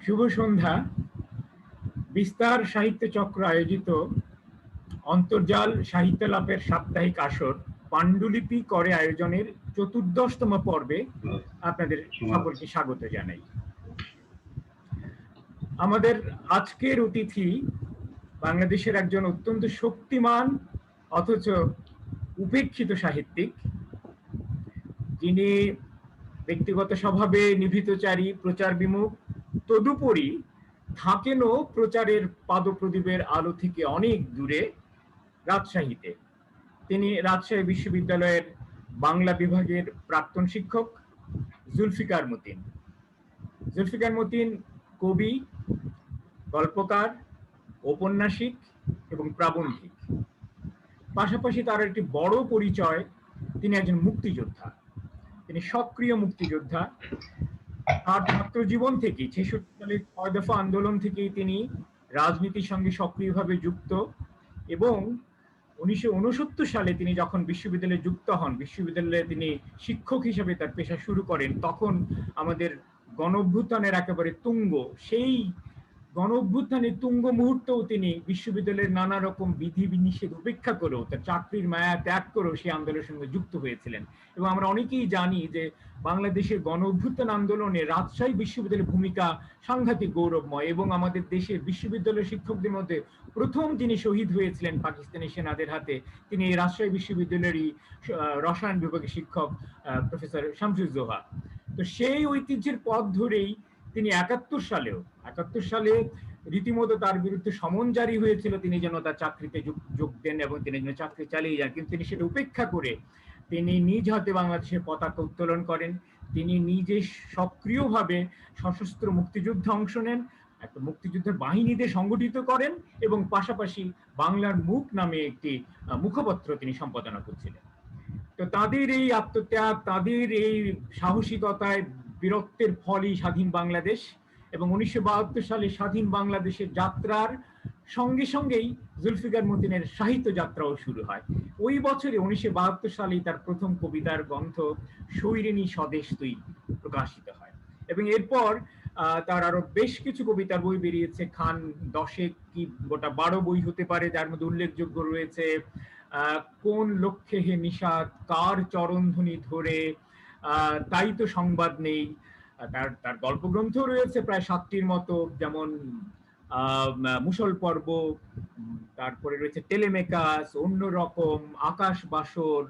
শুভ সন্ধ্যা। বিস্তার সাহিত্য চক্র আয়োজিত অন্তর্জাল সাহিত্য লাভের সাপ্তাহিক আসর পাণ্ডুলিপি করে আয়োজনের চতুর্দশতম পর্বে আপনাদের সকলকে স্বাগত জানাই। আমাদের আজকের অতিথি বাংলাদেশের একজন অত্যন্ত শক্তিমান অথচ উপেক্ষিত সাহিত্যিক, যিনি ব্যক্তিগত স্বভাবে নিভৃতচারী, প্রচার বিমুখ, তদুপরি থাকেনও প্রচারের পাদপ্রদীপের আলো থেকে অনেক দূরে, রাজশাহীতে। তিনি রাজশাহী বিশ্ববিদ্যালয়ের বাংলা বিভাগের প্রাক্তন শিক্ষক জুলফিকার মতিন। জুলফিকার মতিন কবি, গল্পকার, ঔপন্যাসিক এবং প্রাবন্ধিক। পাশাপাশি তার একটি বড় পরিচয়, তিনি একজন মুক্তিযোদ্ধা। তিনি সক্রিয় মুক্তিযোদ্ধা। তার ছাত্র জীবন থেকেই ৬৬ সালের ৬ দফা আন্দোলন থেকেই তিনি রাজনীতির সঙ্গে সক্রিয়ভাবে যুক্ত এবং ১৯৬৯ সালে তিনি যখন বিশ্ববিদ্যালয়ে যুক্ত হন, বিশ্ববিদ্যালয়ে তিনি শিক্ষক হিসেবে তার পেশা শুরু করেন, তখন আমাদের গণঅভ্যুত্থানের একেবারে তুঙ্গ, সেই গণঅভ্যুত্থানের তুঙ্গ মুহূর্তেও তিনি বিশ্ববিদ্যালয়ের নানা রকম বিধি নিষেধ উপেক্ষা করেও, তার চাকরির মায়া ত্যাগ করেও সেই আন্দোলনের সঙ্গে যুক্ত হয়েছিলেন। এবং আমরা অনেকেই জানি যে বাংলাদেশের গণঅভ্যুত্থান আন্দোলনে রাজশাহী বিশ্ববিদ্যালয়ের ভূমিকা সাংঘাতিক গৌরবময় এবং আমাদের দেশের বিশ্ববিদ্যালয়ের শিক্ষকদের মধ্যে প্রথম যিনি শহীদ হয়েছিলেন পাকিস্তানি সেনাদের হাতে, তিনি এই রাজশাহী বিশ্ববিদ্যালয়েরই রসায়ন বিভাগের শিক্ষক প্রফেসর শামসুজ্জোহা। তো সেই ঐতিহ্যের পথ ধরেই তিনি ৭১ সালে রীতিমতো তার বিরুদ্ধে সমন জারি হয়েছিল, তিনি যেন তার চাকরিতে যোগ দেন এবং তিনি যেন চাকরি চালিয়ে যান, কিন্তু তিনি সেটা উপেক্ষা করে তিনি নিজ হাতে বাংলাদেশের পতাকা উত্তোলন করেন। তিনি নিজে সক্রিয়ভাবে সশস্ত্র মুক্তিযুদ্ধে অংশ নেন, একটা মুক্তিযুদ্ধের বাহিনীদের সংগঠিত করেন এবং পাশাপাশি বাংলার মুখ নামে একটি মুখপত্র তিনি সম্পাদনা করছিলেন। তো তাদের এই আত্মত্যাগ, তাদের এই সাহসিকতায় বীরত্বের ফলই স্বাধীন বাংলাদেশ। এবং ১৯৭২ সালে স্বাধীন বাংলাদেশের যাত্রার সঙ্গে সঙ্গেই জুলফিকার মতিনের সাহিত্য যাত্রাও শুরু হয়। ওই বছরে ১৯৭২ সালেই তার প্রথম কবিতার গ্রন্থ সৈরিনী স্বদেশ তুই প্রকাশিত হয় এবং এরপর তার আরো বেশ কিছু কবিতার বই বেরিয়েছে, খান ১০ কি গোটা ১২ বই হতে পারে, যার মধ্যে উল্লেখযোগ্য রয়েছে কোন লক্ষ্যে হে নিষাদ, কার চরণধ্বনি ধরে, তাই তো সংবাদ নেই। তার গল্পগ্রন্থ রয়েছে প্রায় ৭টির মতো, যেমন মুসল পর্ব, তারপরে রয়েছে টেলেমেকাস, অন্যরকম, আকাশ বাসর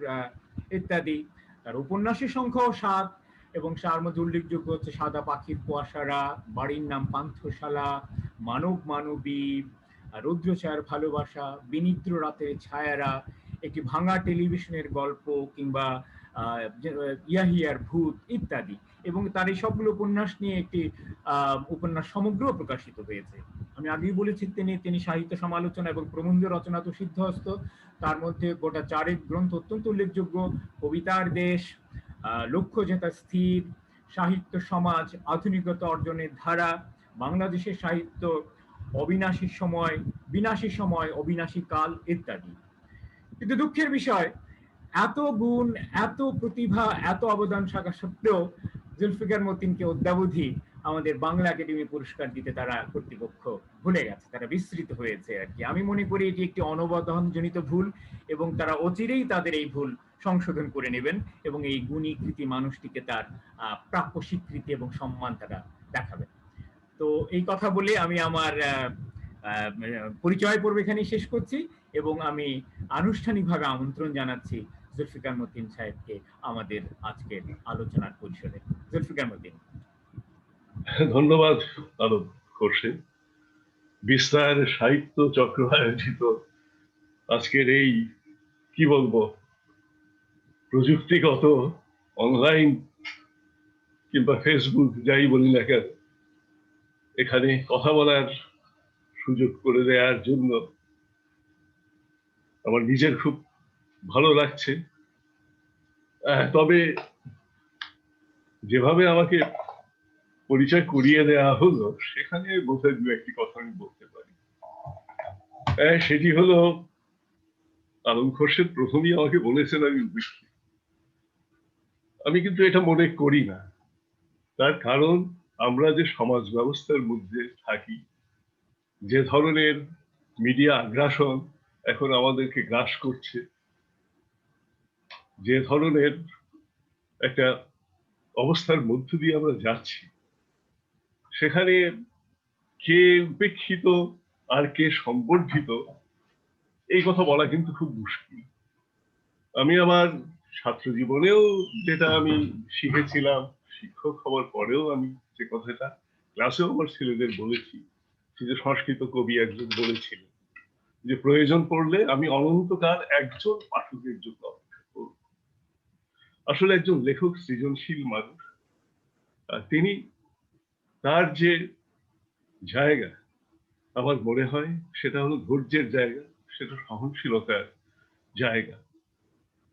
ইত্যাদি। তার উপন্যাসের সংখ্যাও ৭ এবং তার মধ্যে উল্লেখযোগ্য হচ্ছে সাদা পাখির কুয়াশারা, বাড়ির নাম পান্থশালা, মানব মানবী, রৌদ্রছায়ার ভালোবাসা, বিনিদ্র রাতের ছায়ারা, একটি ভাঙা টেলিভিশনের গল্প, কিংবা ইয়াহিয়ার ভূত ইত্যাদি। এবং তার এই সবগুলো উপন্যাস নিয়ে একটি উপন্যাস সমগ্র প্রকাশিত হয়েছে। আমি আগেই বলেছি তিনি সাহিত্য সমালোচনা এবং প্রবন্ধ রচনা তো সিদ্ধহস্ত। তার মধ্যে গোটা ৪ গ্রন্থ অত্যন্ত উল্লেখযোগ্য: কবিতার দেশ, লক্ষ্য জেতা স্থির, সাহিত্য সমাজ, আধুনিকতা অর্জনের ধারা, বাংলাদেশের সাহিত্য, অবিনাশী সময়, বিনাশী সময়, অবিনাশী কাল ইত্যাদি। কিন্তু দুঃখের বিষয়, এত গুণ, এত প্রতিভা, এত অবদান থাকা সত্ত্বেও জুলফিকার মতিনকে অদ্যাবধি আমাদের বাংলা একাডেমি পুরস্কার দিতে তারা কর্তৃপক্ষ ভুলে গেছে, তারা বিস্মৃত হয়েছে আর কি। আমি মনে করি এটি একটি অনবধানজনিত ভুল এবং তারা অচিরেই তাদের এই ভুল সংশোধন করে নেবেন এবং এই গুণী কৃতি মানুষটিকে তার প্রাপ্য স্বীকৃতি এবং সম্মান তারা দেখাবেন। তো এই কথা বলে আমি আমার পরিচয় পর্ব এখানে শেষ করছি এবং আমি আনুষ্ঠানিকভাবে আমন্ত্রণ জানাচ্ছি জুলফিকার মতিন সাহেবকে আমাদের আজকের আলোচনার পরিসরে। জুলফিকার মতিন। ধন্যবাদ আলোক খোরশেদ। বিস্তার সাহিত্য চক্র আয়োজিত আজকের এই কি বলবো প্রযুক্তিগত অনলাইন কিংবা ফেসবুক যাই বলি না কেন, এখানে কথা বলার সুযোগ করে দেওয়ার জন্য আমার নিজের খুব ভালো লাগছে। তবে যেভাবে আমাকে পরিচয় করিয়ে দেওয়া হলো, সেখানে বোধহয় দু একটি কথা আমি বলতে পারি। সেটি হলো, আলম খোরশেদ প্রথমেই আমাকে বলেছেন আমি উপেক্ষিত। আমি কিন্তু এটা মনে করি না। তার কারণ আমরা যে সমাজ ব্যবস্থার মধ্যে থাকি, যে ধরনের মিডিয়া আগ্রাসন এখন আমাদেরকে গ্রাস করছে, যে ধরনের একটা অবস্থার মধ্য দিয়ে আমরা যাচ্ছি, সেখানে কে উপেক্ষিত আর কে সম্বর্ধিত এই কথা বলা কিন্তু খুব মুশকিল। আমি আমার ছাত্র জীবনেও যেটা আমি শিখেছিলাম, শিক্ষক হওয়ার পরেও আমি যে কথাটা ক্লাসেও আমার ছেলেদের বলেছি, সে যে সংস্কৃত কবি একজন বলেছিলেন যে প্রয়োজন পড়লে আমি অনন্তকাল একজন পাঠকের জন্য অপেক্ষা করব। আসলে একজন লেখক সৃজনশীল মানুষ, তিনি তার যে জায়গা আমার মনে হয় সেটা হলো ধৈর্যের জায়গা, সেটা সহনশীলতার জায়গা।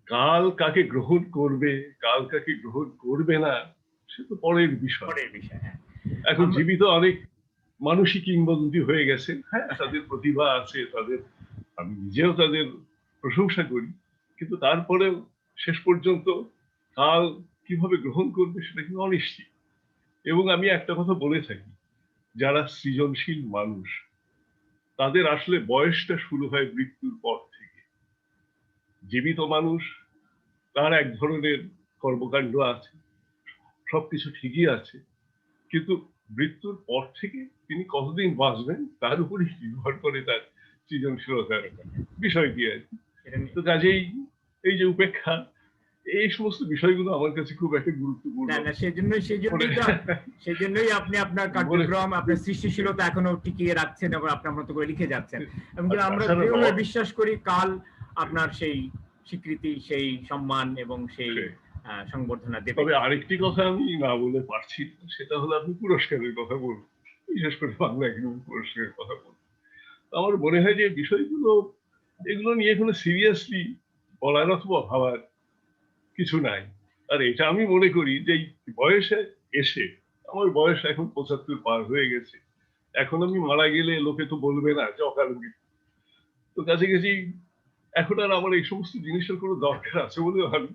কাল কাকে গ্রহণ করবে, কাল কাকে গ্রহণ করবে না, সে তো পরের বিষয়। পরের বিষয়। হ্যাঁ, এখন জীবিত অনেক মানুষই কিংবদন্তি হয়ে গেছে। হ্যাঁ, তাদের প্রতিভা আছে, তাদের, আমি নিজেও তাদের প্রশংসা করি, কিন্তু তারপরেও শেষ পর্যন্ত কাল কিভাবে গ্রহণ করবে সেটা কিন্তু অনিশ্চিত। এবং আমি একটা কথা বলে থাকি, যারা সৃজনশীল মানুষ তাদের আসলে বয়সটা শুরু হয় মৃত্যুর পর থেকে। জীবিত মানুষ, তার এক ধরনের কর্মকাণ্ড আছে, সবকিছু ঠিকই আছে, কিন্তু মৃত্যুর পর থেকে তিনি কতদিন বাঁচবেন তার উপরই নির্ভর করে তার সৃজনশীলতার বিষয়টি আর কি। তো কাজেই এই যে উপেক্ষা, এই সমস্ত বিষয়গুলো আমার কাছে খুব একটা গুরুত্বপূর্ণ। না, সেজন্যই আপনি আপনার কার্যক্রম, আপনার সৃষ্টিশীলতা এখনো টিকিয়ে রাখছেন এবং আপনার মতো করে লিখে যাচ্ছেন। এবং আমরা দৃঢ়ভাবে বিশ্বাস করি কাল আপনার সেই স্বীকৃতি, সেই সম্মান এবং সেই সংবর্ধনা দেবে। তবে আরেকটি কথা আমি না বলে পারছি না, সেটা হলো আপনি পুরস্কারের কথা বলুন, বিশেষ করে বাংলা একাডেমি পুরস্কারের কথা বলুন। আমার মনে হয় যে বিষয়গুলো, এগুলো নিয়ে কোনো সিরিয়াসলি বলার অথবা ভাবার কিছু নাই। আর এটা আমি মনে করি যে এই বয়সে এসে, আমার বয়স এখন ৭৫ পার হয়ে গেছে, এখন আমি মারা গেলে লোকে তো বলবে না যে অকাল মৃত্যু। তো কাছাকাছি এখন আর আমার এই সমস্ত জিনিসের কোনো দরকার আছে বলে আমি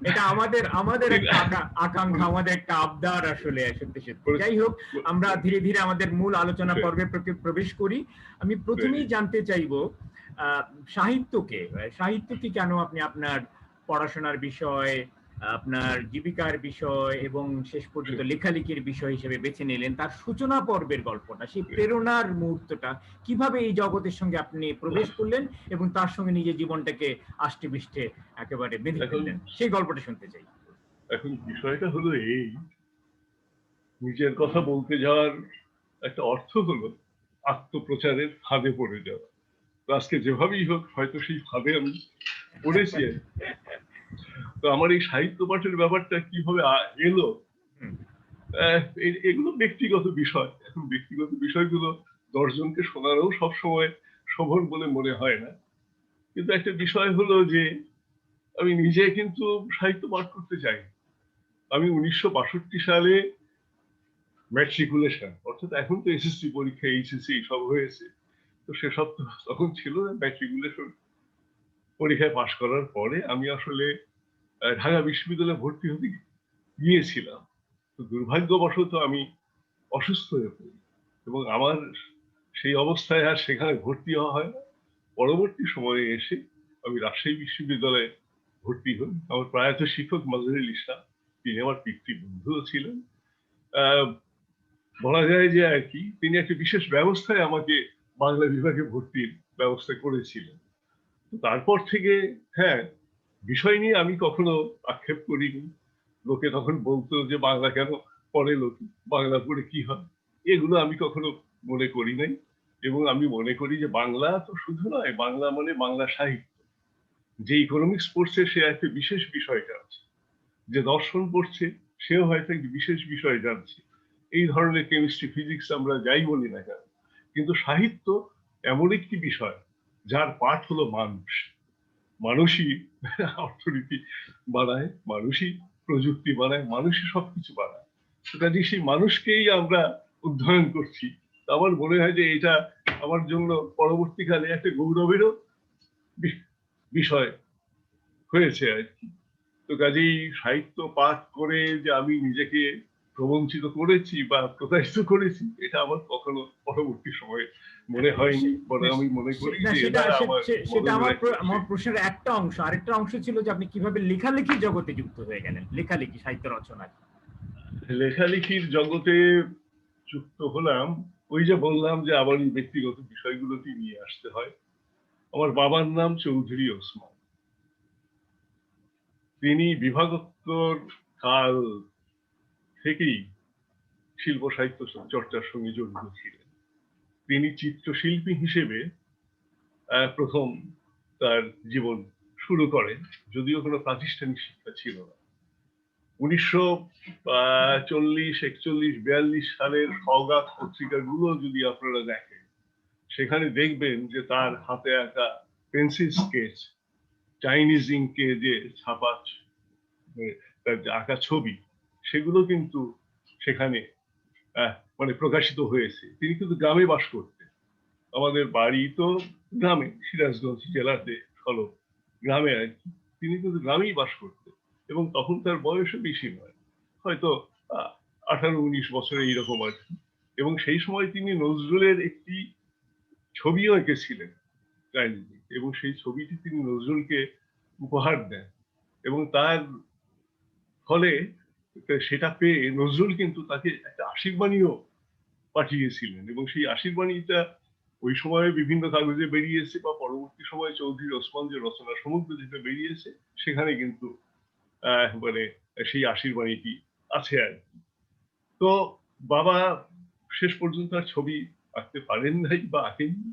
এটা আমাদের একটা আকাঙ্ক্ষা, আমাদের একটা আবদার আসলে সত্যি সত্যি। যাই হোক, আমরা ধীরে ধীরে আমাদের মূল আলোচনা পর্বে প্রবেশ করি। আমি প্রথমেই জানতে চাইবো সাহিত্যকে কেন আপনি আপনার পড়াশোনার বিষয়, আপনার জীবিকার বিষয় এবং শেষ পর্যন্ত লেখালেখির বিষয় হিসেবে বেছে নিলেন। তার সূচনা পর্বের গল্পটা, সেই প্রেরণার মুহূর্তটা, কিভাবে এই জগতের সঙ্গে আপনি প্রবেশ করলেন এবং তার সঙ্গে নিজের জীবনটাকে আষ্টে পৃষ্ঠে একেবারে বেঁধে ফেললেন, সেই গল্পটা শুনতে চাই। এখন বিষয়টা হলো এই, নিজের কথা বলতে যাওয়ার একটা অর্থ হলো আত্মপ্রচারের ফাঁদে পড়ে যাওয়া। আজকে যেভাবেই হোক হয়তো সেই ফাঁদে আমি পড়েছি। তো আমার এই সাহিত্য পাঠের ব্যাপারটা কিভাবে এলো, এগুলো ব্যক্তিগত বিষয়। এখন ব্যক্তিগত বিষয়গুলো ১০ জনকে শোনারও সবসময় শোভন বলে মনে হয় না। কিন্তু একটা বিষয় হলো যে আমি নিজে কিন্তু সাহিত্য পাঠ করতে চাই। আমি ১৯৬২ সালে ম্যাট্রিকুলেশন, অর্থাৎ এখন তো এসএসসি পরীক্ষা, এইচএসসি সব হয়েছে, তো সেসব তো তখন ছিল না। ম্যাট্রিকুলেশন পরীক্ষায় পাশ করার পরে আমি আসলে ঢাকা বিশ্ববিদ্যালয়ে ভর্তি হতে গিয়েছিলাম। তো দুর্ভাগ্যবশত আমি অসুস্থ হয়ে পড়ি এবং আমার সেই অবস্থায় আর সেখানে ভর্তি হওয়া হয় না। পরবর্তী সময়ে এসে আমি রাজশাহী বিশ্ববিদ্যালয়ে ভর্তি হই। আমার প্রয়াত শিক্ষক মাজহারুল ইসলাম, তিনি আমার পিতৃবন্ধুও ছিলেন। বলা যায় যে আর কি তিনি একটা বিশেষ ব্যবস্থায় আমাকে বাংলা বিভাগে ভর্তির ব্যবস্থা করেছিলেন। তারপর থেকে হ্যাঁ, বিষয় নিয়ে আমি কখনো আক্ষেপ করিনি। লোকে তখন বলতো যে বাংলা কেন পড়ে লোক, বাংলা পড়ে কি হয়, এগুলো আমি কখনো মনে করি নাই। এবং আমি মনে করি যে বাংলা তো শুধু নয়, বাংলা মানে বাংলা সাহিত্য। যে ইকোনমিক্স পড়ছে সে একটা বিশেষ বিষয় জানছে, যে দর্শন পড়ছে সেও হয়তো একটি বিশেষ বিষয় জানছে। এই ধরনের কেমিস্ট্রি, ফিজিক্স আমরা যাই বলি না কেন, কিন্তু সাহিত্য এমন একটি বিষয় যার পাঠ হলো মানুষ। মানুষই অর্থনীতি বানায়, মানুষই প্রযুক্তি বানায়, মানুষই সবকিছু বানায়। কাজে সেই মানুষকেই আমরা অধ্যয়ন করছি। আমার মনে হয় যে এটা আমার জন্য পরবর্তীকালে একটা গৌরবেরও বিষয় হয়েছে আর কি। তো কাজেই সাহিত্য পাঠ করে যে আমি নিজেকে প্রবঞ্চিত করেছি বা প্রতারিত করেছি এটা আমার কখনো পরবর্তী সময়ে মনে হয়নি, বরং আমি মনে করি যে সেটা এরা আমার সেটা আমার মদনের আমার প্রশ্নের একটা অংশ। আরেকটা অংশ ছিল যে আপনি কিভাবে লেখালেখি জগতে যুক্ত হয়ে গেলেন, লেখালেখি সাহিত্য রচনায়। লেখালেখির জগতে যুক্ত হলাম, ওই যে বললাম যে আবার এই ব্যক্তিগত বিষয়গুলোকে নিয়ে আসতে হয়। আমার বাবার নাম চৌধুরী ওসমান। তিনি বিভাগোত্তর কাল থেকেই শিল্প সাহিত্য চর্চার সঙ্গে জড়িত ছিলেন। তিনি চিত্রশিল্পী হিসেবে প্রথম তার জীবন শুরু করেন, যদিও কোনো প্রাতিষ্ঠানিক শিক্ষা ছিল না। 1940, 41, 42 সালের সওগাত পত্রিকাগুলো যদি আপনারা দেখেন, সেখানে দেখবেন যে তার হাতে আঁকা পেন্সিল স্কেচ, চাইনিজ ইঙ্কে যে ছাপা তার যে আঁকা ছবি, সেগুলো কিন্তু সেখানে মানে প্রকাশিত হয়েছে। তিনি কিন্তু গ্রামে বাস করতেন। আমাদের বাড়ি তো গ্রামে, সিরাজগঞ্জ জেলাতে ফলক গ্রামে আর কি। তিনি কিন্তু গ্রামেই বাস করতেন এবং তখন তার বয়সও বেশি নয়, হয়তো 18-19 বছরে এইরকম আর কি। এবং সেই সময় তিনি নজরুলের একটি ছবিও এঁকেছিলেন এবং সেই ছবিটি তিনি নজরুলকে উপহার দেন এবং তার ফলে সেটা পেয়ে নজরুল কিন্তু তাকে একটা আশীর্বাণীও পাঠিয়েছিলেন এবং সেই আশীর্বাণীটা ওই সময়ে বিভিন্ন কাগজে বেরিয়েছে বা পরবর্তী সময়ে চৌধুরী ওসমান যে রচনা সমগ্র যেটা বেরিয়েছে সেখানে কিন্তু মানে সেই আশীর্বাণীটি আছে আর কি। তো বাবা শেষ পর্যন্ত আর ছবি আঁকতে পারেন নাই বা আঁকেননি,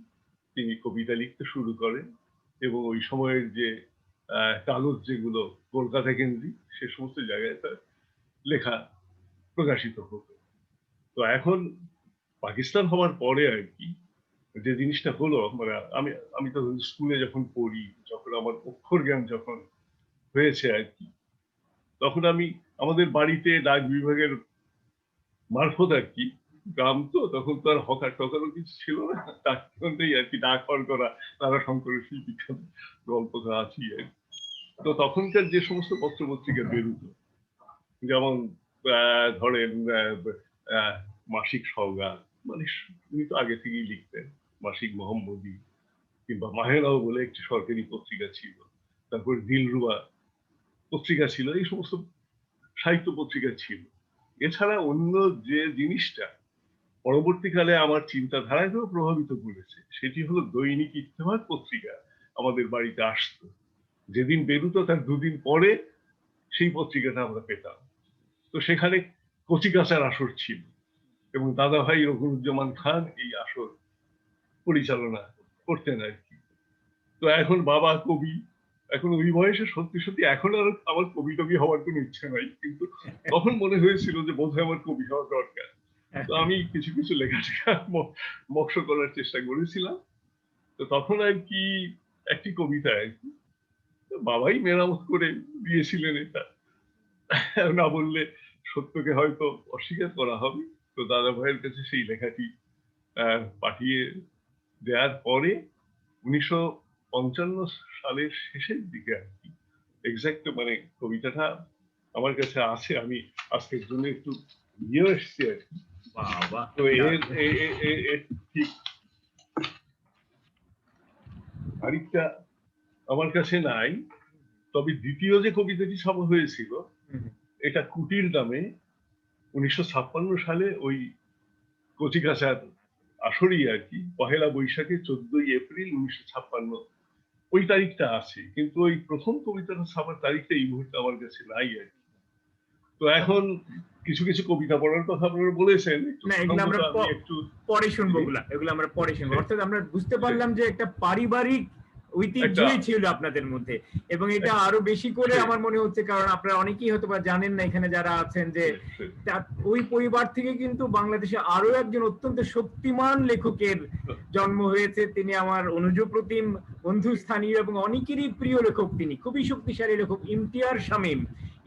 তিনি কবিতা লিখতে শুরু করেন এবং ওই সময়ের যে কাগজ যেগুলো কলকাতা কেন্দ্রিক, সে সমস্ত জায়গায় তার লেখা প্রকাশিত হতো। তো এখন পাকিস্তান হওয়ার পরে আর কি যে জিনিসটা হলো, মানে আমি তখন স্কুলে যখন পড়ি, যখন আমার অক্ষর জ্ঞান যখন হয়েছে আর কি, তখন আমি আমাদের বাড়িতে ডাক বিভাগের মারফত আর কি, গ্রাম তো তখন তো আর হকার টকারও কিছু ছিল না, তাই আর কি ডাক হর করা তারা শঙ্করের সেই বিখ্যাত গল্পটা আছে আর কি। তো তখনকার যে সমস্ত পত্র পত্রিকা বেরোতো, যেমন ধরেন মাসিক সওগাত, মানে উনি তো আগে থেকেই লিখতেন, মাসিক মোহাম্মদী, কিংবা মাহেরাও বলে একটি সরকারি পত্রিকা ছিল, তারপর দিলরুবা পত্রিকা ছিল, এই সমস্ত সাহিত্য পত্রিকা ছিল। এছাড়া অন্য যে জিনিসটা পরবর্তীকালে আমার চিন্তাধারাকেও প্রভাবিত করেছে সেটি হলো দৈনিক ইত্তেফাক পত্রিকা আমাদের বাড়িতে আসতো। যেদিন বেরোতো তার দুদিন পরে সেই পত্রিকাটা আমরা পেতাম। তো সেখানে কচিকাচার আসর ছিল এবং দাদা ভাই রঘুরুজ্জামান খান এই আসর পরিচালনা করতেন আর কি। তো এখন বাবা কবি, এখন ওই বয়সে সত্যি সত্যি এখন আর আমার কবি টবি হওয়ার কোনো ইচ্ছে নাই, কিন্তু তখন মনে হয়েছিল যে বোধহয় আমার কবি হওয়া দরকার। তো আমি কিছু কিছু লেখালেখা মক্ষ করার চেষ্টা করেছিলাম। তো তখন আর কি একটি কবিতা আর কি বাবাই মেরামত করে দিয়েছিলেন, এটা না বললে সত্যকে হয়তো অস্বীকার করা হবে। তো দাদা ভাইয়ের কাছে সেই লেখাটি পাঠিয়ে দেওয়ার পরে 1955 সালের শেষের দিকে আর কি, এক্সাক্ট মানে কবিতাটা আমার কাছে আছে, আমি আজকের জন্য একটু নিয়ে এসেছি আর কি। তো এর ঠিক তারিখটা আমার কাছে নাই, তবে দ্বিতীয় যে কবিতাটি ছাপা হয়েছিল এটা কুটির নামে 1956 সালে ওই কচিকাচার আসরেই আর কি, পহেলা বৈশাখে 14ই এপ্রিল 1956 ওই তারিখটা আছে, কিন্তু ওই প্রথম কবিতাটা ছাপার তারিখটা এই মুহূর্তে আমার কাছে নাই আর কি। তো এখন কিছু কিছু কবিতা পড়ার কথা আপনারা বলেছেন, না এগুলো আমরা পরে শুনবো, এগুলো আমরা পরে শুনবো। অর্থাৎ আমরা বুঝতে পারলাম যে একটা পারিবারিক ঐতিহ্যই ছিল আপনাদের মধ্যে, এবং এটা আরো বেশি করে আমার মনে হচ্ছে, কারণ আপনারা অনেকেই হয়তো বা জানেন না এখানে যারা আছেন, যে ওই পরিবার থেকে কিন্তু বাংলাদেশে আরো একজন অত্যন্ত শক্তিমান লেখকের জন্ম হয়েছে। তিনি আমার অনুজপ্রতিম বন্ধুস্থানীয় এবং অনেকেরই প্রিয় লেখক, তিনি খুবই শক্তিশালী লেখক ইমতিয়ার শামীম।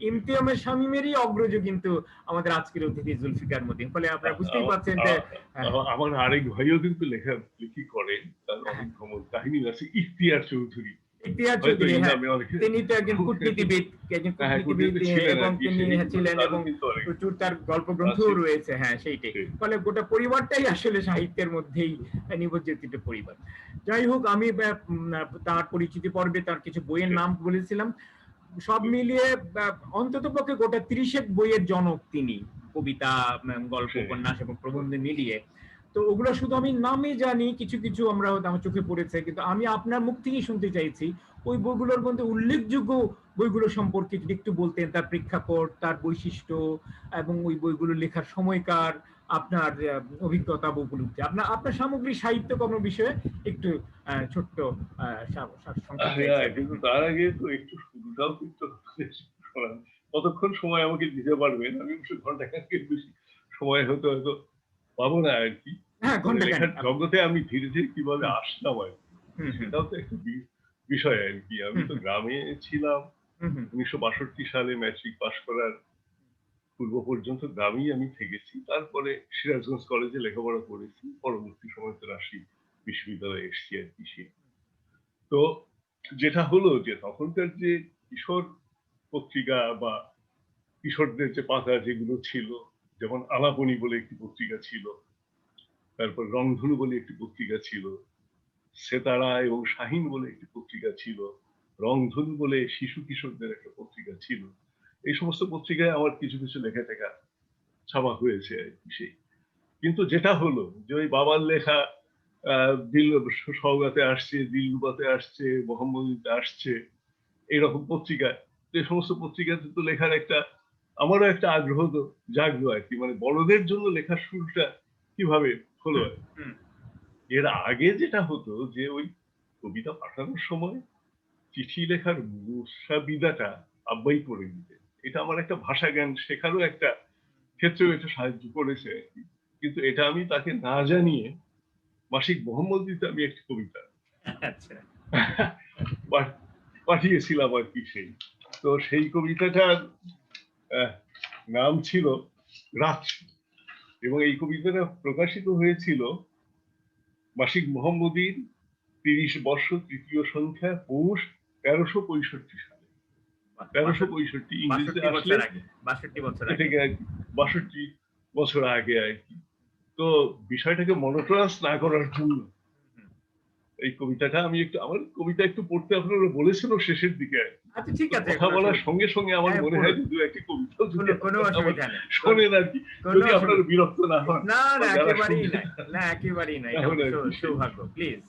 ইমতিয়ামের শামীমেরই অগ্রজ কিন্তু আমাদের আজকের অতিথি জুলফিকার মতিন। ফলে আপনারা বুঝতেই পারছেন যে আমার আরেক ভাইও কিন্তু লেখালেখি করেন, তার অনেক ভ্রমণ কাহিনী আছে, ইফতিয়ার চৌধুরী, ইখতিয়ার হয়তো চৌধুরী, এই হ্যাঁ, নামে অনেকে তিনি তো একজন কূটনীতিবিদ, হ্যাঁ কূটনীতিক ছিলেন এবং আর কি, তিনি সেই ছিলেন, তারও এবং কিন্তু অনেক প্রচুর তার গল্প গ্রন্থও আছে। রয়েছে। হ্যাঁ, সেইটাই। ঠিক। ফলে গোটা পরিবারটাই আসলে সাহিত্যের মধ্যেই নিমজ্জিত একটা পরিবার। যাই হোক, আমি তার পরিচিতি পর্বে তার কিছু বইয়ের ঠিক, নাম বলেছিলাম। সব ঠিক, মিলিয়ে অন্ততপক্ষে গোটা ৩০ বইয়ের জনক তিনি, কবিতা, গল্প, সেই, উপন্যাস এবং প্রবন্ধ মিলিয়ে। তো ওগুলো শুধু আমি নামে জানি, কিছু কিছু আমরা হয়তো আমার চোখে পড়েছে, কিন্তু আমি আপনার মুখ থেকেই শুনতে চাইছি ওই বইগুলোর মধ্যে উল্লেখযোগ্য বইগুলো সম্পর্কে যদি একটু বলতেন, তার প্রেক্ষাপট, তার বৈশিষ্ট্য, এবং ওই বইগুলো লেখার সময়কার, আপনার অভিজ্ঞতা, উপলব্ধি, আপনার আপনার সামগ্রিক সাহিত্যকর্ম বিষয়ে একটু ছোট্ট সংক্ষেপ চাইছি আর কি। কিন্তু তার আগে তো একটু শুরুটাও কিন্তু শোনান। কতক্ষণ সময় আমাকে দিতে পারবেন? আমি অবশ্য ঘন্টা খানেকের বেশি সময় হয়তো পাবো না আর কি। হ্যাঁ, মানে ঘন্টা লেখার খানেক। জগতে আমি ধীরে ধীরে কিভাবে হুম, আসলাম আর কি, হুম, হুম, সেটাও তো একটা বিষয় আর কি। আমি হুম, তো হুম, গ্রামে ছিলাম। হুম, হুম, 1962 সালে ম্যাট্রিক পাশ করার পূর্ব পর্যন্ত গ্রামেই আমি থেকেছি। তারপরে সিরাজগঞ্জ কলেজে লেখাপড়া করেছি। পরবর্তী সময় তো রাজশাহী বিশ্ববিদ্যালয়ে এসেছি আর কি। তো যেটা হলো যে তখনকার যে কিশোর পত্রিকা বা কিশোরদের যে পাতা যেগুলো ছিল, যেমন আলাপনী বলে একটি পত্রিকা ছিল, তারপর রংধনু বলে একটি পত্রিকা ছিল, সেতারা এবং শাহিন বলে একটি পত্রিকা ছিল, রংধনু বলে শিশু কিশোরদের একটা পত্রিকা ছিল। এই সমস্ত পত্রিকায় আমার কিছু কিছু লেখা টেখা ছাপা হয়েছে আর কি। সেই কিন্তু যেটা হলো যে ওই বাবার লেখা দিল সওগাতে আসছে, দিলরুবাতে আসছে, মোহাম্মদীতে আসছে, এইরকম পত্রিকা, যে সমস্ত পত্রিকাতে তো লেখার একটা, আমারও একটা আগ্রহ তো জাগলো আর কি। মানে বড়দের জন্য লেখার শুরুটা কিভাবে হলো হুম, আর কি। হুম, এর আগে যেটা হতো যে ওই কবিতা পাঠানোর সময় চিঠি লেখার মুসাবিদাটা আব্বাই করে দিতেন। এটা আমার একটা ভাষা জ্ঞান শেখারও একটা ক্ষেত্রেও এটা সাহায্য করেছে আর কি। কিন্তু এটা আমি তাকে না জানিয়ে মাসিক মোহাম্মদীতে আমি একটি কবিতা আচ্ছা, পাঠ- পাঠিয়েছিলাম আর কি। সেই তো সেই কবিতাটার আহ, নাম ছিল রাত্রি, এবং এই কবিতাটা প্রকাশিত হয়েছিল মাসিক মোহাম্মদীর 30 বর্ষ তৃতীয় সংখ্যা পৌষ 1365 সালে। 1365 ইংরেজিতে 62 আসলে বছর আগে, 62 বছর এ আগে। থেকে আর কি 62 বছর আগে আর কি। তো বিষয়টাকে মনোটোনাস না করার জন্য হুম, এই কবিতাটা আমি একটু, আমার কবিতা একটু পড়তে আপনারা বলেছিল শেষের দিকে আর কি। আচ্ছা, ঠিক তো আছে, কথা কোনো বলার অসুবিধা। সঙ্গে সঙ্গে আমার হ্যাঁ, মনে হয় পড়ুন। যে দু একটি কবিতাও যদি কোনো আপনারা আমার অসুবিধা নেই। শোনেন আর কি, কোনো যদি আপনারা অসুবিধা। বিরক্ত না হন না, বা না, যারা একেবারেই শুনছেন নাই। না, একেবারেই নাই। এটা তাহলে আমাদের আর কি। সেই সৌভাগ্য। প্লিজ।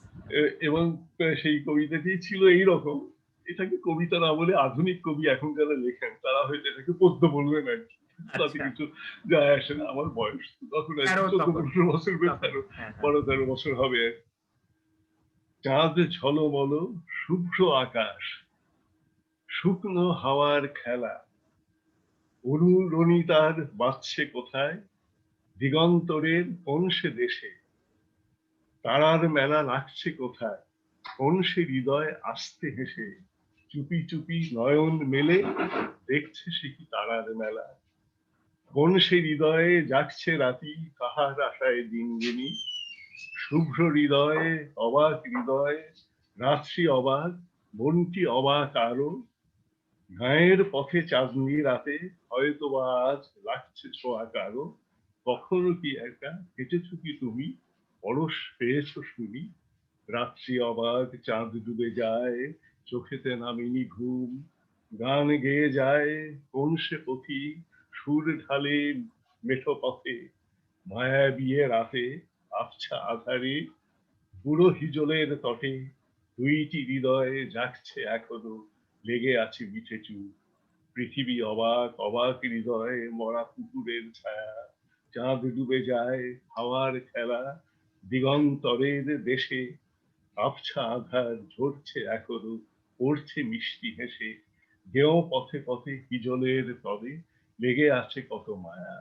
এবং সেই কবিতাটি ছিল এইরকম, এটাকে কবিতা না বলে আধুনিক কবি এখন যারা লেখেন তারা হয়তো এটাকে পদ্য বলবেন আর কি। তাতে আচ্ছা। কিছু যায় আসে না। আমার বয়স তো তখন আর কি 13 তখন। 14-15 বছর, তখন। 13 হ্যাঁ, হ্যাঁ। 12-13 বছর হবে আর কি। চাঁদ ঝলমল শুভ্র আকাশ, শুকনো হাওয়ার খেলা, অরুণিতার বাজছে কোথায়, দিগন্তরের কোন সে দেশে, তারার মেলা লাগছে কোথায়, কোন সে হৃদয় আস্তে হেসে, চুপি চুপি নয়ন মেলে দেখছে সে কি তারার মেলা, কোন সে হৃদয়ে জাগছে রাতি, কাহার আশায় দিন গিনি, শুভ্র হৃদয়ে অবাক হৃদয়, রাত্রি অবাক, বনটি অবাক আরো, গায়ের পথে চাঁদনি রাতে, হয়তো বা আজ লাগছে ছোঁয়া কারো, কখনো কি একা হেঁটেছো কি তুমি, পরশ পেয়েছো শুনি, রাত্রি অবাক চাঁদ ডুবে যায়, চোখেতে নামিনি ঘুম, গান গেয়ে যায় কোন সে পথিক, সুর ঢালে মেঠো পথে, মায়া বিয়ে রাতে, আবছা আধারে, বুড়ো হিজলের তটে, দুইটি হৃদয়ে জাগছে এখনো, লেগে আছে মিঠে চুপ, পৃথিবী অবাক অবাক হৃদয়ে, মরা কুকুরের ছায়া, চাঁদ ডুবে যায় হাওয়ার খেলা, দিগন্তরের দেশে, আবছা আধার ঝরছে এখনো, পড়ছে মিষ্টি হেসে, গেও পথে পথে হিজলের তবে, লেগে আছে কত মায়া।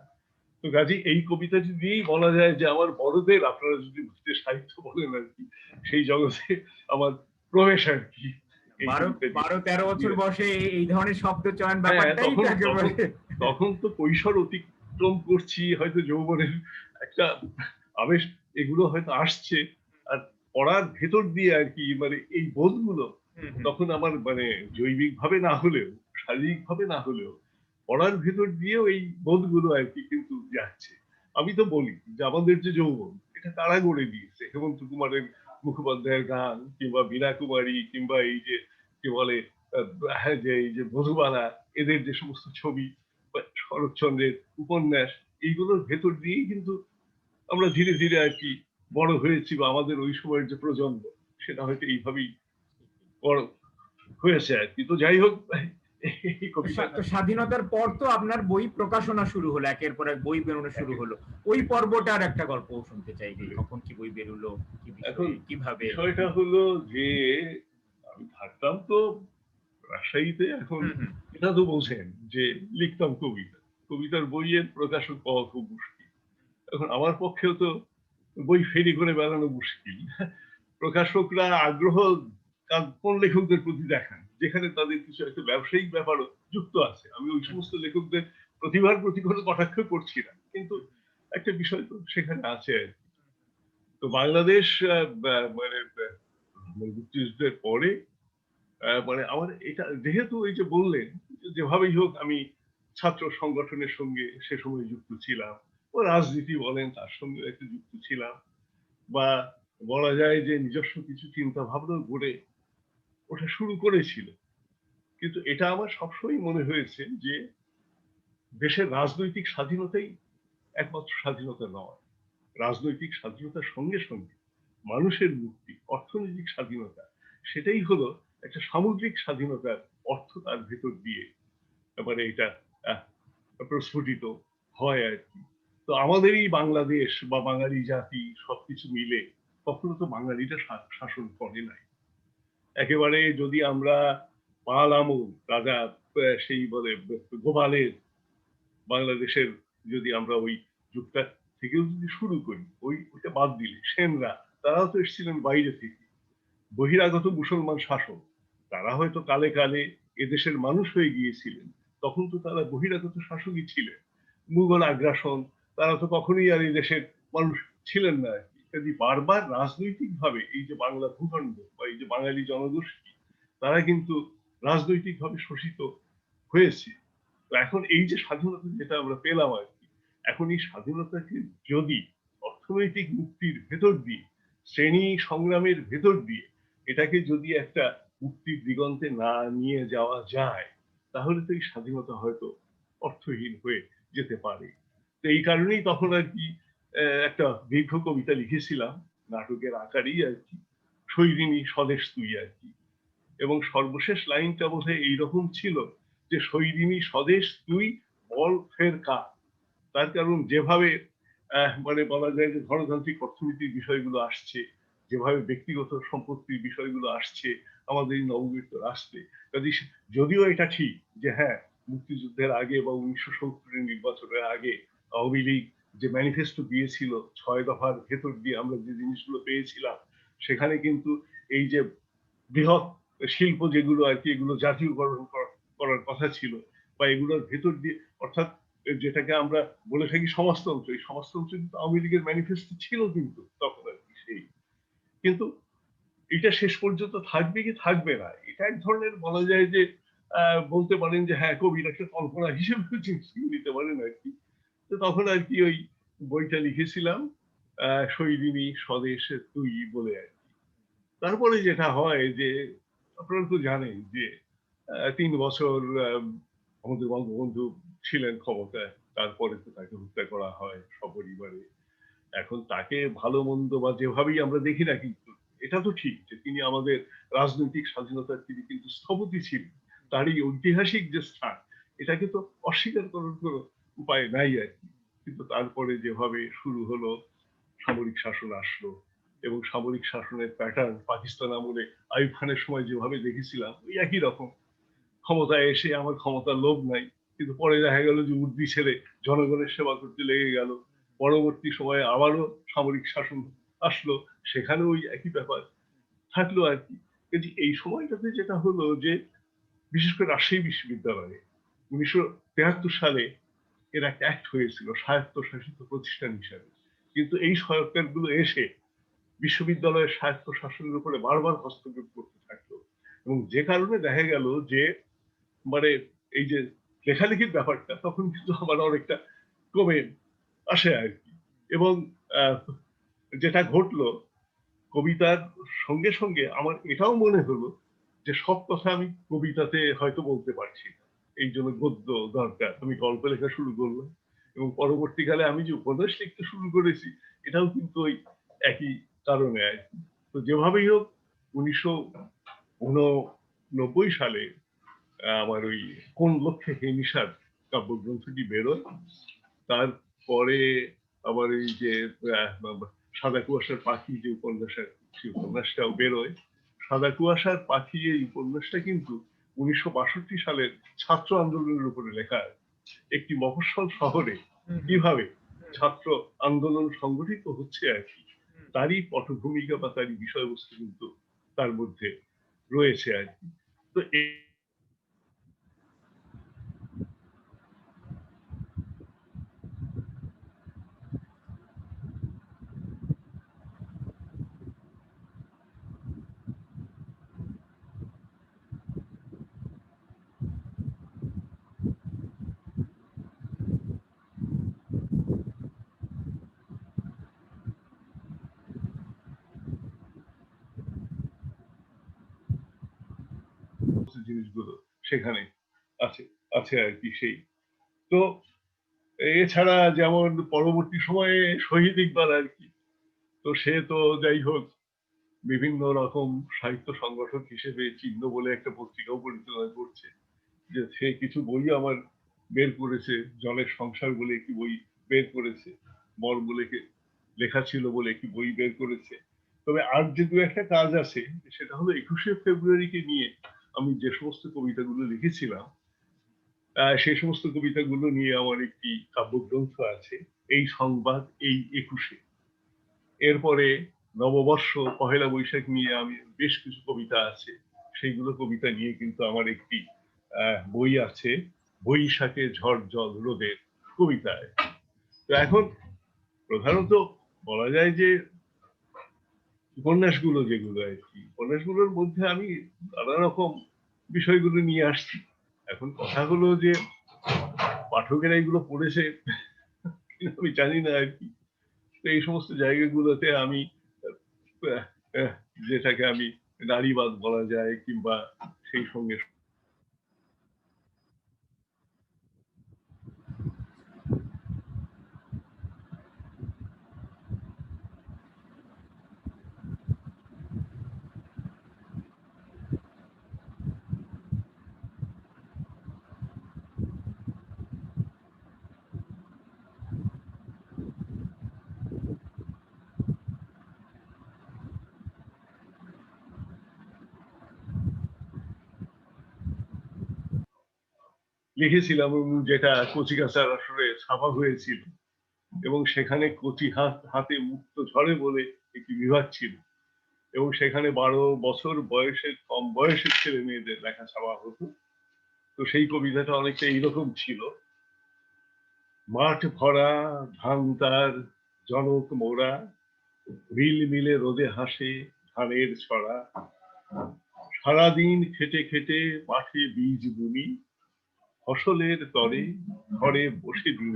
তো কাজে এই কবিতাটি দিয়েই বলা যায় যে আমার বড়দের, আপনারা যদি বুঝতে সাহিত্য বলেন আর কি, সেই জগতে আমার প্রবেশ আর কি এই 12, কবিতা 13 বছর দিয়ে। বয়সে এই ধরনের শব্দ চয়ন হ্যাঁ, ব্যাপারটাই তো তখন তখন একেবারে। তখন তো কৈশোর অতিক্রম করছি, হয়তো যৌবনের একটা আবেশ, এগুলো হয়তো আসছে। আর পড়ার ভেতর দিয়ে আর কি, মানে এই বোধগুলো হুম, হুম। তখন আমার মানে জৈবিক ভাবে না হলেও, শারীরিক ভাবে না হলেও পড়ার ভেতর দিয়েও এই বোধগুলো আর কি কিন্তু যাচ্ছে। আমি তো বলি যে আমাদের যে যৌবন এটা কারা গড়ে দিয়েছে? হেমন্ত কুমারের মুখোপাধ্যায়ের গান কিংবা বীণা কুমারী কিংবা এই যে কি বলে হ্যাঁ, যে এই যে মধুবালা এদের যে সমস্ত ছবি বা শরৎচন্দ্রের উপন্যাস এইগুলোর ভেতর দিয়েই কিন্তু আমরা ধীরে ধীরে আর কি বড় হয়েছি বা আমাদের ওই সময়ের যে প্রজন্ম সেটা হয়তো এইভাবেই বড় হয়েছে আর কি। তো যাই হোক এই কবিতাটা তো স্বাধীনতার পর তো আপনার বই প্রকাশনা শুরু হলো, একের পর এক বই বেরোনো শুরু হলো। ওই পর্বটার একটা গল্প শুনতে চাই যে কখন কি বই বেরোলো, কি এখন বিষয়ে, কিভাবে। বিষয়টা হলো যে আমি থাকতাম তো রাজশাহীতে। এখন হুম, হুম। এটা তো বোঝেন যে লিখতাম কবিতা, কবিতার বইয়ের প্রকাশক পাওয়া খুব মুশকিল। এখন আমার পক্ষেও তো বই ফেরি করে বেড়ানো মুশকিল। প্রকাশকরা আগ্রহ কোন লেখকদের প্রতি দেখান যেখানে তাদের কিছু একটা ব্যবসায়িক ব্যাপারও যুক্ত আছে। আমি ওই হুম, সমস্ত লেখকদের প্রতিভার প্রতি কোনো কটাক্ষ করছি না, কিন্তু একটা বিষয় তো সেখানে আছে আর কি। তো বাংলাদেশ মানে মুক্তিযুদ্ধের পরে মানে আমার এটা যেহেতু এই যে বললেন যেভাবেই হোক আমি ছাত্র সংগঠনের সঙ্গে সে সময় যুক্ত ছিলাম, ও রাজনীতি বলেন তার সঙ্গে একটু যুক্ত ছিলাম, বা বলা যায় যে নিজস্ব কিছু চিন্তা ভাবনা গড়ে ওঠা শুরু করেছিল। কিন্তু এটা আমার সবসময় মনে হয়েছে যে দেশের রাজনৈতিক স্বাধীনতাই একমাত্র স্বাধীনতা নয়। রাজনৈতিক স্বাধীনতার সঙ্গে সঙ্গে মানুষের মুক্তি, অর্থনৈতিক স্বাধীনতা সেটাই হলো একটা সামগ্রিক স্বাধীনতার অর্থ তার ভেতর দিয়ে মানে এটা আহ, প্রস্ফুটিত হয় আর কি। তো আমাদের এই বাংলাদেশ বা বাঙালি জাতি সবকিছু মিলে কখনো তো বাঙালিটা শাসন করে নাই। একেবারে যদি আমরা পাল আমল রাজা সেই বলে গোপালের বাংলাদেশের যদি আমরা ওই যুগটা থেকেও যদি শুরু করি, ওইটা বাদ দিলে সেনরা তারাও তো এসেছিলেন বাইরে থেকে, বহিরাগত মুসলমান শাসক, তারা হয়তো কালে কালে এদেশের মানুষ হয়ে গিয়েছিলেন, তখন তো তারা বহিরাগত শাসকই ছিলেন। মুঘল আগ্রাসন, তারা তো কখনোই আর এই দেশের মানুষ ছিলেন না আর কি। কাজে বারবার রাজনৈতিক ভাবে এই যে বাংলা ভূখণ্ড বা এই যে বাঙালি জনগোষ্ঠী তারা কিন্তু রাজনৈতিক ভাবে শোষিত হয়েছে। তো এখন এই যে স্বাধীনতা যেটা আমরা পেলাম আর কি, এখন এই স্বাধীনতাকে যদি অর্থনৈতিক মুক্তির ভেতর দিয়ে, শ্রেণী সংগ্রামের ভেতর দিয়ে এটাকে যদি একটা মুক্তির দিগন্তে না নিয়ে যাওয়া যায়, তাহলে তো এই স্বাধীনতা হয়তো অর্থহীন হয়ে যেতে পারে। তো এই কারণেই তখন আর কি একটা দীর্ঘ কবিতা লিখেছিলাম নাটকের আকারেই আর কি, সৈরিনী স্বদেশ তুই আর কি। এবং সর্বশেষ লাইনটা বোধহয় এইরকম ছিল যে সৈরিনী স্বদেশ তুই বল ফের কা। তার কারণ যেভাবে মানে বলা যায় যে গণতান্ত্রিক অর্থনীতির বিষয়গুলো আসছে, যেভাবে ব্যক্তিগত সম্পত্তির বিষয়গুলো আসছে আমাদের এই নবগঠিত রাষ্ট্রে, কাজে যদিও এটা ঠিক যে হ্যাঁ মুক্তিযুদ্ধের আগে বা 1970-এর নির্বাচনের আগে আওয়ামী লীগ যে ম্যানিফেস্টো দিয়েছিল 6 দফার ভেতর দিয়ে আমরা যে জিনিসগুলো পেয়েছিলাম, সেখানে কিন্তু এই যে বৃহৎ শিল্প যেগুলো আর কি এগুলো জাতীয়করণ করার কথা ছিল, বা এগুলোর ভেতর দিয়ে অর্থাৎ যেটাকে আমরা বলে থাকি সমাজতন্ত্র, এই সমাজতন্ত্র কিন্তু আওয়ামী লীগের ম্যানিফেস্টো ছিল কিন্তু তখন আর কি সেই। কিন্তু এটা শেষ পর্যন্ত থাকবে কি থাকবে না, এটা এক ধরনের বলা যায় যে বলতে পারেন যে হ্যাঁ কবির একটা কল্পনা হিসেবে জিনিস নিতে পারেন আর কি। তো তখন আর কি ওই বইটা লিখেছিলাম সৈরিনী স্বদেশ তুই বলে আর কি। তারপরে যেটা হয় যে আপনারা তো জানেন যে ৩ বছর আমাদের বঙ্গবন্ধু ছিলেন ক্ষমতায়, তারপরে তো তাকে হত্যা করা হয় সপরিবারে। এখন তাকে ভালো মন্দ বা যেভাবেই আমরা দেখি না, কিন্তু এটা তো ঠিক যে তিনি আমাদের রাজনৈতিক স্বাধীনতার তিনি কিন্তু স্থপতি ছিলেন। তার এই ঐতিহাসিক যে স্থান এটাকে তো অস্বীকার করার কোনো উপায় নাই আর কি। কিন্তু তারপরে যেভাবে শুরু হলো, সামরিক শাসন আসলো, এবং সামরিক শাসনের প্যাটার্ন পাকিস্তান আমলে আইয়ুব খানের সময় যেভাবে দেখেছিলাম ওই একই রকম। ক্ষমতায় এসে আমার ক্ষমতার লোভ নাই, কিন্তু পরে দেখা গেল যে উর্দি ছেড়ে জনগণের সেবা করতে লেগে গেল। পরবর্তী সময়ে আবারও সামরিক শাসন আসলো, সেখানে ওই একই ব্যাপার থাকলো আর কি। কিন্তু এই সময়টাতে যেটা হলো যে বিশেষ করে রাজশাহী বিশ্ববিদ্যালয়ে 1973 সালে এর একটা অ্যাক্ট হয়েছিল স্বায়ত্তশাসিত প্রতিষ্ঠান হিসাবে, কিন্তু এই সরকারগুলো এসে বিশ্ববিদ্যালয়ের স্বায়ত্তশাসনের উপরে বারবার হস্তক্ষেপ করতে থাকলো। এবং যে কারণে দেখা গেল যে মানে এই যে লেখালেখির ব্যাপারটা তখন কিন্তু আমার অনেকটা কমে আসে আর কি। এবং যেটা ঘটলো কবিতার সঙ্গে সঙ্গে আমার এটাও মনে হলো যে সব কথা আমি কবিতাতে হয়তো বলতে পারছি না, এই জন্য গদ্য দরকার। আমি গল্প লেখা শুরু করলাম এবং পরবর্তীকালে আমি যে উপন্যাস লিখতে শুরু করেছি এটাও কিন্তু ওই একই কারণে আর কি। তো যেভাবেই হোক 1989 সালে আমার ওই কোন লক্ষ্যে হে নিশাদ কাব্যগ্রন্থটি বেরোয়। তারপরে আবার এই যে সাদা কুয়াশার পাখি যে উপন্যাসের সেই উপন্যাসটাও বেরোয়। সাদা কুয়াশার পাখি এই উপন্যাসটা কিন্তু 1962 সালের ছাত্র আন্দোলনের উপরে লেখা। একটি মফস্বল শহরে কিভাবে ছাত্র আন্দোলন সংগঠিত হচ্ছে আর কি তারই পটভূমিকা বা তারই বিষয়বস্তু কিন্তু তার মধ্যে রয়েছে আর কি। তো জিনিসগুলো সেখানে আছে আছে আর কি সেই। তো এছাড়া যেমন পরবর্তী সময়ে শহীদ ইকবাল আর কি, তো সে তো যাই হোক বিভিন্ন রকম সাহিত্য সংগঠক হিসেবে চিহ্ন বলে একটা পত্রিকাও পরিচালনা করছে, যে সে কিছু বই আমার বের করেছে, জলের সংসার বলে একটি বই বের করেছে, মর বলে লেখা ছিল বলে একটি বই বের করেছে। তবে আর যে দু একটা কাজ আছে সেটা হলো 21শে ফেব্রুয়ারিকে নিয়ে আমি যে সমস্ত কবিতাগুলো লিখেছিলাম সেই সমস্ত কবিতাগুলো নিয়ে আমার একটি কাব্যগ্রন্থ আছে, এই সংবাদ এই 21শে। এরপরে নববর্ষ পহেলা বৈশাখ নিয়ে আমি বেশ কিছু কবিতা আছে, সেইগুলো কবিতা নিয়ে কিন্তু আমার একটি বই আছে, বৈশাখে ঝড় জল রোদের কবিতায়। তো এখন প্রধানত বলা যায় যে উপন্যাসগুলো যেগুলো আর কি, উপন্যাসগুলোর মধ্যে আমি নানা রকম বিষয়গুলো নিয়ে আসছি। এখন কথা হলো যে পাঠকেরা এগুলো পড়েছে আমি জানি না আর কি। তো এই সমস্ত জায়গাগুলোতে আমি যেটাকে আমি নারীবাদ বলা যায় কিংবা সেই সঙ্গে লিখেছিলাম এবং যেটা কচিকাঁচার আসলে ছাপা হয়েছিল এবং সেখানে কচি হাতে মুক্ত ঝরে বলে একটি বিভাগ ছিল এবং সেখানে 12 বছর বয়সের কম বয়সের ছেলে মেয়েদের লেখা ছাপা হতো। তো সেই কবিতাটা অনেকটা এইরকম ছিল, মাঠ ভরা ধান তার জনক মোরা, মিল মিলে রোদে হাসে ধানের ছড়া, সারাদিন খেটে খেটে মাঠে বীজ বুনি, ফসলের তরে ঘরে বসে দিন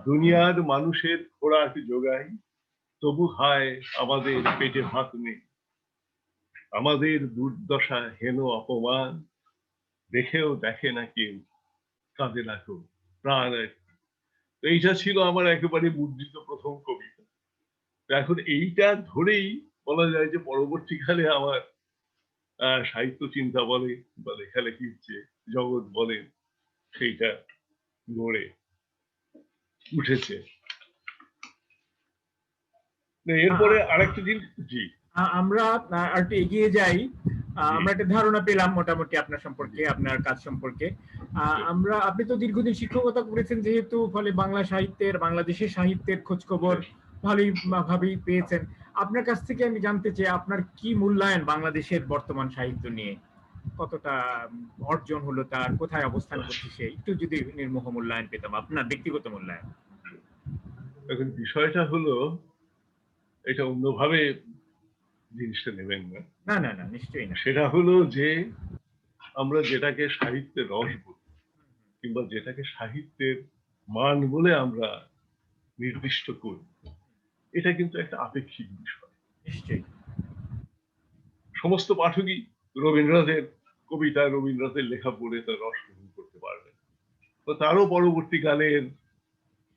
দুনিয়ার মানুষের খোরাক যোগাই, তবু হায় আমাদের পেটে ভাত নেই, আমাদের দুর্দশা হেন অপমান, দেখেও দেখে না কেউ, কাঁদে না কেউ প্রাণ। তো এইটা ছিল আমার একেবারে মুদ্রিত প্রথম কবিতা। এখন এইটা ধরেই বলা যায় যে পরবর্তীকালে আমার সাহিত্য চিন্তা বলে বা লেখালেখির যে জগৎ বলে সেইটা গড়ে উঠেছে। এরপরে আরেকটা জিনিস, জি আমরা একটু এগিয়ে যাই। আমরা একটা ধারণা পেলাম মোটামুটি আপনার সম্পর্কে, আপনার কাজ সম্পর্কে। আপনি তো দীর্ঘদিন শিক্ষকতা করেছেন যেহেতু, ফলে বাংলাদেশের সাহিত্যের খোঁজ খবর ভালোই পেয়েছেন। আপনার কাছ থেকে আমি জানতে চাই আপনার কি মূল্যায়ন বাংলাদেশের বর্তমান সাহিত্য নিয়ে, কতটা অর্জন হলো তার, কোথায় অবস্থান করছে সে, একটু যদি নির্মোহ মূল্যায়ন পেতাম, আপনার ব্যক্তিগত মূল্যায়ন। এখন বিষয়টা হলো এটা অন্যভাবে জিনিসটা নেবেন না। না না না, নিশ্চয়ই না। সেটা হলো যে আমরা যেটাকে সাহিত্যের রস বলি কিংবা যেটাকে সাহিত্যের মান বলে আমরা নির্দিষ্ট করি, এটা কিন্তু একটা আপেক্ষিক বিষয়। নিশ্চয়ই। সমস্ত পাঠকই রবীন্দ্রনাথের কবিতা, রবীন্দ্রনাথের লেখা পড়ে তার রস গ্রহণ করতে পারবেন। তো তারও পরবর্তীকালের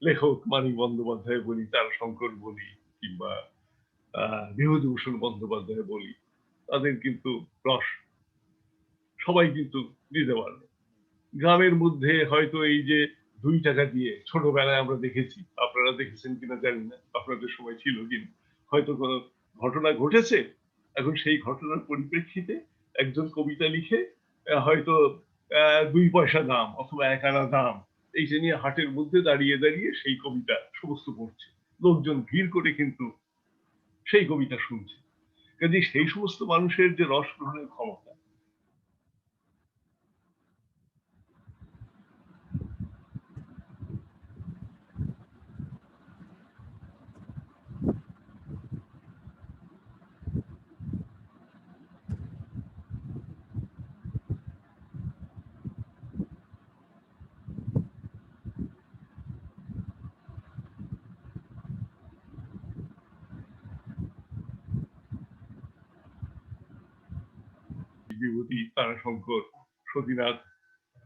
লেখক মানিক বন্দ্যোপাধ্যায় বলি, তারাশঙ্কর বলি, কিংবা বিভূতিভূষণ বন্দ্যোপাধ্যায় বলি, তাদের কিন্তু রস সবাই কিন্তু দিতে পারবে। গ্রামের মধ্যে হয়তো এই যে 2 টাকা দিয়ে ছোটবেলায় আমরা দেখেছি, আপনারা দেখেছেন কিনা জানি না, আপনাদের সময় ছিল কিনা, হয়তো কোনো ঘটনা ঘটেছে, এখন সেই ঘটনার পরিপ্রেক্ষিতে একজন কবিতা লিখে হয়তো 2 পয়সা দাম অথবা 1 আনা দাম এই যে নিয়ে হাটের মধ্যে দাঁড়িয়ে দাঁড়িয়ে সেই কবিতা সমস্ত পড়ছে, লোকজন ভিড় করে কিন্তু সেই কবিতা শুনছে। কাজে সেই সমস্ত মানুষের যে রস গ্রহণের ক্ষমতা, বিভূতি, তারাশঙ্কর, সতীনাথ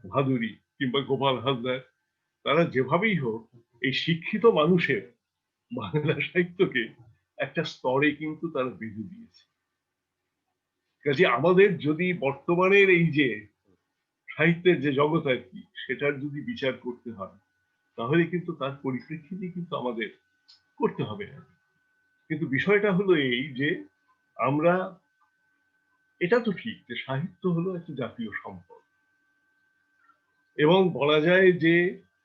ভাদুরী কিংবা গোপাল হালদার, তারা যেভাবেই হোক এই শিক্ষিত মানুষের বাংলা সাহিত্যকে একটা স্তরে কিন্তু তারা বেঁধে দিয়েছে। কাজে আমাদের যদি বর্তমানের এই যে সাহিত্যের যে জগৎ আর কি, সেটার যদি বিচার করতে হয়, তাহলে কিন্তু তার পরিপ্রেক্ষিতে কিন্তু আমাদের করতে হবে। কিন্তু বিষয়টা হলো এই যে আমরা, এটা তো ঠিক যে সাহিত্য হলো একটা জাতীয় সম্পদ এবং বলা যায় যে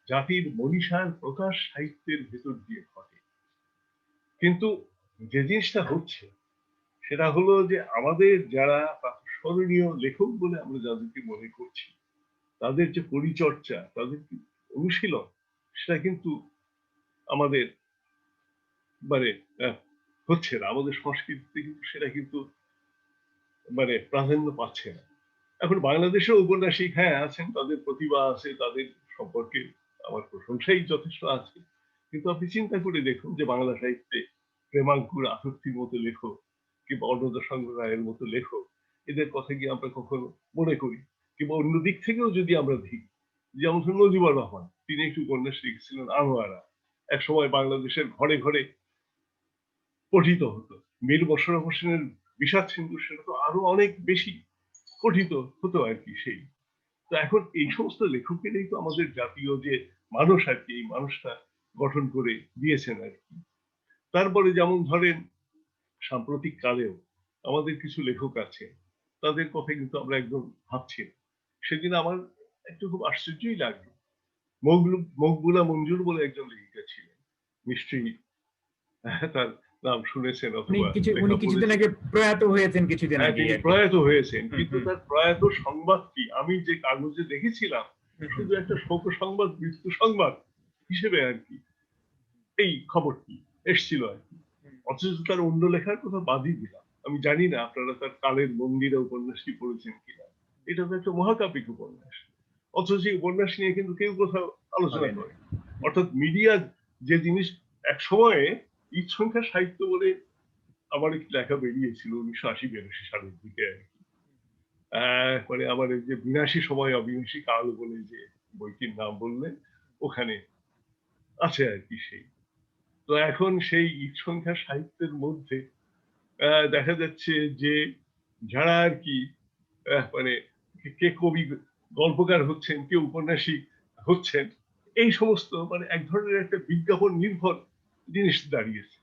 জাতির মনীষার প্রকাশ সাহিত্যের ভেতর দিয়ে ঘটে। কিন্তু যে জিনিসটা হচ্ছে সেটা হলো যে আমাদের যারা স্মরণীয় লেখক বলে আমরা যাদেরকে মনে করছি, তাদের যে পরিচর্যা, তাদের অনুশীলন, সেটা কিন্তু আমাদের মানে হচ্ছে না। আমাদের সংস্কৃতিতে কিন্তু সেটা কিন্তু প্রাধান্য পাচ্ছে না। এখন বাংলাদেশেও ঔপন্যাসিক আছেন, তাদের প্রতিভা আছে, তাদের সম্পর্কে আমার প্রশংসাই যথেষ্ট আছে। কিন্তু আপনি চিন্তা করে দেখুন যে বাংলা সাহিত্যে প্রেমাঙ্কুর, আসক্তির মতো লেখক কিংবা অন্নদাশঙ্কর রায়ের মতো লেখক, এদের কথা কি আমরা কখনো মনে করি? কিংবা অন্য দিক থেকেও যদি আমরা দেখি, যেমন ধরুন নজিবুর রহমান, তিনি একটি উপন্যাস লিখেছিলেন আনোয়ারা, একসময় বাংলাদেশের ঘরে ঘরে পঠিত হতো। মীর মশাররফ হোসেনের বিষাদ সিন্ধু, সেটা তো আরো অনেক বেশি পঠিত হতো আর কি সেই। তো এখন এই সমস্ত লেখকেরই তো আমাদের জাতীয় যে মানুষ আর কি, এই মানুষটা গঠন করে দিয়েছেন আর কি। তারপরে যেমন ধরেন সাম্প্রতিক কালেও আমাদের কিছু লেখক আছে, তাদের কথা কিন্তু আমরা একদম ভাবছি না। সেদিন আমার একটু খুব আশ্চর্যই লাগলো, মকবুলা মঞ্জুর বলে একজন লেখিকা ছিলেন, নিশ্চয়ই তার নাম শুনেছেন অথবা উনি লেখা কিছুদিন পড়েছেন। আগে প্রয়াত হয়েছেন, কিছুদিন আগে তিনি আর কি। প্রয়াত হয়েছেন, কিন্তু তার প্রয়াত সংবাদটি আমি যে কাগজে দেখেছিলাম শুধু একটা শোক সংবাদ, মৃত্যু সংবাদ হিসেবে আর কি এই খবরটি এসছিল আর কি। অথচ তার অন্য লেখার কথা বাদই দিলাম। আমি জানি না আপনারা তার কালের মন্দিরে উপন্যাসটি পড়েছেন কিনা। এটা তো একটা মহাকাব্যিক উপন্যাস, অথচ এই উপন্যাস নিয়ে কিন্তু কেউ কোথাও আলোচনা করে। অর্থাৎ মিডিয়া যে জিনিস এক সময়ে ঈদ সংখ্যা সাহিত্য বলে আমার একটি লেখা বেরিয়েছিল 1980-82 সালের দিকে আর কি। আমার এই যে বিনাশী সময় অবিনাশী কাল বলে যে বইটির নাম বললেন, ওখানে আছে আর কি সেই। তো এখন সেই ঈদ সংখ্যা সাহিত্যের মধ্যে দেখা যাচ্ছে যে যারা আর কি মানে কে কবি, গল্পকার হচ্ছেন, কে উপন্যাসিক হচ্ছেন, এই সমস্ত এক ধরনের একটা বিজ্ঞাপন নির্ভর জিনিস দাঁড়িয়েছে।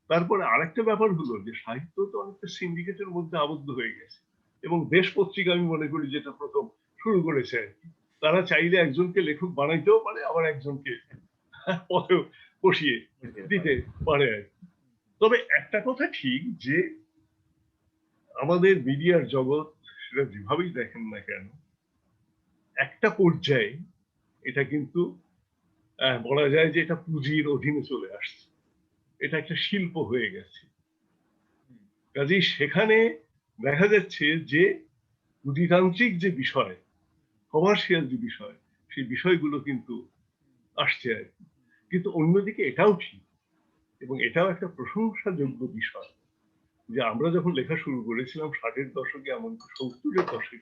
তারপরে আরেকটা ব্যাপার হলো যে সাহিত্য তো অনেকটা সিন্ডিকেটের মধ্যে আবদ্ধ হয়ে গেছে এবং দেশ পত্রিকা আমি মনে করি যেটা প্রথম শুরু করেছে আর কি। তারা চাইলে একজনকে লেখক বানাইতেও পারে, আবার একজনকে পথেও বসিয়ে দিতে পারে আর কি। তবে একটা কথা ঠিক যে আমাদের মিডিয়ার জগৎ, সেটা যেভাবেই দেখেন না কেন, একটা পর্যায়ে এটা কিন্তু বলা যায় যে এটা পুঁজির অধীনে চলে আসছে। এটা একটা শিল্প হয়ে গেছে। কাজেই সেখানে দেখা যাচ্ছে যে পুঁজিতান্ত্রিক যে বিষয়, কমার্শিয়াল যে বিষয়, সেই বিষয়গুলো কিন্তু আসছে আর কি। কিন্তু অন্যদিকে এটাও ঠিক, এবং এটাও একটা প্রশংসাযোগ্য বিষয় যে আমরা যখন লেখা শুরু করেছিলাম 60-এর দশকে, এমনকি 70-এর দশকে,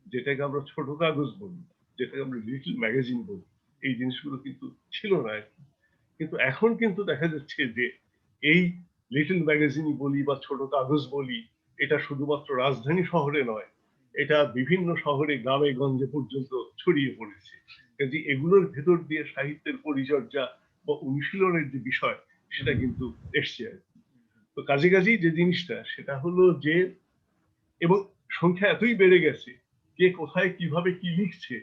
যেটাকে আমরা ছোট কাগজ বলি, যেটাকে আমরা লিটল ম্যাগাজিন বলি, এই জিনিসগুলো কিন্তু ছিল না আর কি। কিন্তু এখন কিন্তু দেখা যাচ্ছে যে এই লিটল ম্যাগাজিন বলি বা ছোট কাগজ বলি, এটা শুধুমাত্র রাজধানী শহরে নয়, এটা বিভিন্ন শহরে গ্রামে গঞ্জে পর্যন্ত ছড়িয়ে পড়েছে। কাজে এগুলোর ভেতর দিয়ে সাহিত্যের পরিচর্যা বা অনুশীলনের যে বিষয়, সেটা কিন্তু এসছে আর কি। তো কাজেই যে জিনিসটা, সেটা হলো যে, এবং সংখ্যা এতই বেড়ে গেছে, কে কোথায় কিভাবে কি লিখছে,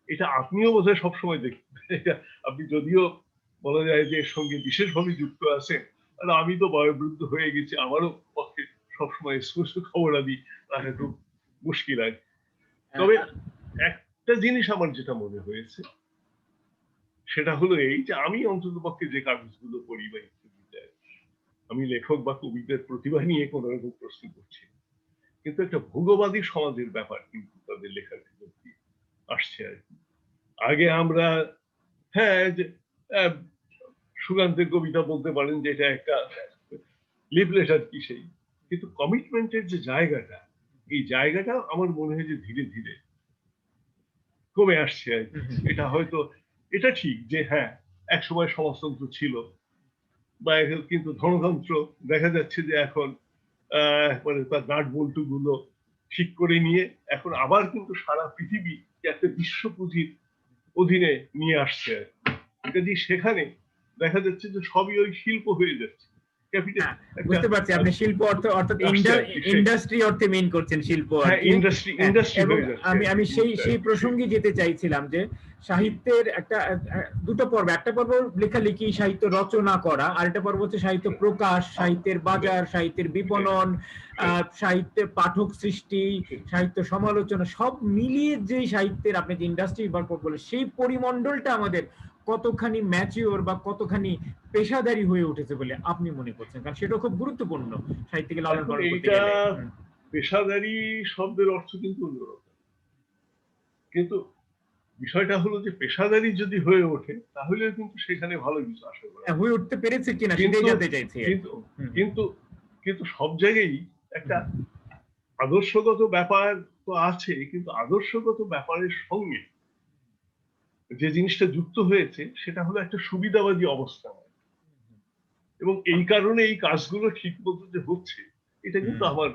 এটা আপনিও বোধহয় সবসময় দেখবেন। এটা আপনি যদিও বলা যায় যে এর সঙ্গে বিশেষভাবে যুক্ত আছেন, আর আমি তো বয়োবৃদ্ধ হয়ে গেছি, আমারও পক্ষে সবসময় স্পষ্ট খবরাদি রাখা খুব মুশকিল আর কি। আহ, তবে আহ, একটা জিনিস আমার যেটা মনে হয়েছে, সেটা হলো এই যে আমি অন্তত পক্ষে যে কাগজগুলো পড়ি বা ইত্যাদিতে, আমি লেখক বা কবিদের প্রতিভা নিয়ে কোনো রকম প্রশ্ন করছি না। কিন্তু একটা ভোগবাদী সমাজের ব্যাপার কিন্তু তাদের লেখার ভেতর দিয়ে আসছে আর কি। আগে আমরা, হ্যাঁ, যে আহ, সুকান্তের কবিতা বলতে পারেন যে এটা একটা লিফলেট আর কি সেই, কিন্তু কমিটমেন্টের যে জায়গাটা, এই জায়গাটা আমার মনে হয় যে ধীরে ধীরে কমে আসছে আর কি। হুম, হুম, এটা হয়তো, এটা ঠিক যে হ্যাঁ, একসময় সমাজতন্ত্র ছিল, বা কিন্তু ধনতন্ত্র দেখা যাচ্ছে যে এখন মানে তার নাট বল্টু গুলো ঠিক করে নিয়ে এখন আবার কিন্তু সারা পৃথিবী একটা বিশ্ব পুঁজির অধীনে নিয়ে আসছে আর কি। এটা যে সেখানে দেখা যাচ্ছে যে সবই ওই শিল্প হয়ে যাচ্ছে, ক্যাপিটাল হ্যাঁ, একটা বুঝতে পারছি আপনি শিল্প অর্থ অর্থাৎ আসছে আর কি সেই, ইন্ডাস্ট্রি অর্থে মিন করছেন শিল্প আর হ্যাঁ, কি। ইন্ডাস্ট্রি হ্যাঁ, ইন্ডাস্ট্রি এবং হয়ে যাচ্ছে আমি আর কি আমি সেই জিনিসটা আর সেই কি সেই। প্রসঙ্গে যেতে চাইছিলাম যে হুম, সাহিত্যের একটা দুটো পর্ব, একটা পর্ব লেখালেখি সাহিত্য রচনা করা, আর একটা পর্ব হচ্ছে সাহিত্য প্রকাশ, সাহিত্যের বাজার, সাহিত্যের সেটাই বিপণন, সেটাই সাহিত্যের পাঠক সৃষ্টি, সেটাই সাহিত্য সমালোচনা, সব মিলিয়ে যে সাহিত্যের আপনি যে ইন্ডাস্ট্রি বলে সেই পরিমণ্ডলটা আমাদের কতখানি ম্যাচিওর বা কতখানি পেশাদারি হয়ে উঠেছে বলে আপনি মনে করছেন? কারণ সেটা খুব গুরুত্বপূর্ণ সাহিত্যকে লালন এখন পালন করতে এইটা গেলে। পেশাদারি শব্দের অর্থ কিন্তু অন্যরকম, কিন্তু বিষয়টা হলো যে পেশাদারি যদি হয়ে ওঠে তাহলেও কিন্তু সেখানে ভালো কিছু আশা করা যায়। হয়ে উঠতে পেরেছে কিনা কিন্তু সেটাই জানতে চাইছি আর কিন্তু কি। হুম, হুম, কিন্তু কিন্তু সব জায়গায় একটা হুম, আদর্শগত ব্যাপার তো আছে, কিন্তু আদর্শগত ব্যাপারের সঙ্গে যে জিনিসটা যুক্ত হয়েছে সেটা হলো একটা সুবিধাবাদী অবস্থান, এবং এই কারণে এই কাজগুলো ঠিক মতো যে হচ্ছে, এটা কিন্তু হুম, আমার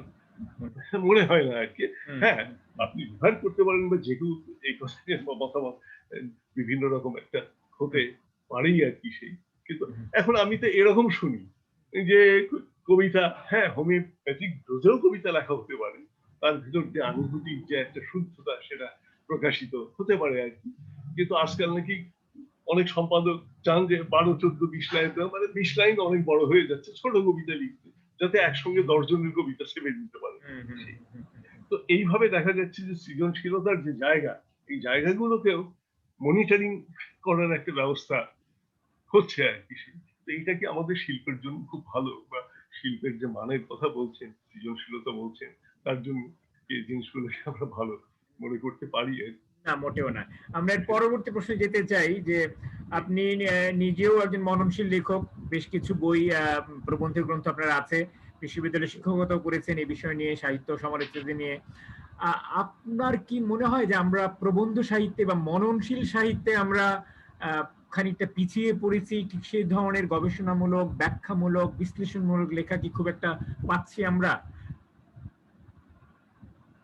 মনে হয় না আর কি। হুম, হ্যাঁ, হুম, আপনি বিভাগ করতে পারেন বা যে কেউ এই কথা নিয়ে মতামত বিভিন্ন রকম একটা হতে হুম, পারেই আর কি সেই। কিন্তু হুম, এখন আমি তো এরকম শুনি যে কবিতা, হ্যাঁ, হোমিওপ্যাথিক ডোজেও কবিতা লেখা হতে পারে, তার ভিতর যে আনুভূতিক যে একটা শুদ্ধতা সেটা প্রকাশিত হতে পারে আর কি। কিন্তু আজকাল নাকি অনেক সম্পাদক চান যে 12, 14, 20 লাইন, মানে 20 লাইন অনেক বড় হয়ে যাচ্ছে ছোট কবিতা লিখতে, যাতে একসঙ্গে 10 জনের কবিতা সেবে দিতে পারে। হুম, হুম, হুম, তো এইভাবে দেখা যাচ্ছে যে সৃজনশীলতার যে জায়গা, এই জায়গাগুলোকেও মনিটরিং করার একটা ব্যবস্থা হচ্ছে আর কি। তো এইটা কি আমাদের শিল্পের জন্য খুব ভালো, বা শিল্পের যে মানের কথা বলছেন, সৃজনশীলতা বলছেন, তার জন্য এই জিনিসগুলোকে আমরা ভালো মনে করতে পারি আর কি। না, মোটেও না। আমরা এর পরবর্তী প্রশ্নে যেতে চাই যে আপনি নিজেও একজন মননশীল লেখক, বেশ কিছু বই, প্রবন্ধের গ্রন্থ আপনার আছে, বিশ্ববিদ্যালয়ে শিক্ষকতাও করেছেন এই বিষয় নিয়ে, সাহিত্য সমালোচনা নিয়ে। আপনার কি মনে হয় যে আমরা প্রবন্ধ সাহিত্যে বা মননশীল সাহিত্যে আমরা আহ, খানিকটা পিছিয়ে পড়েছি? ঠিক সেই ধরনের গবেষণামূলক, ব্যাখ্যামূলক, বিশ্লেষণমূলক লেখা কি খুব একটা পাচ্ছি আমরা?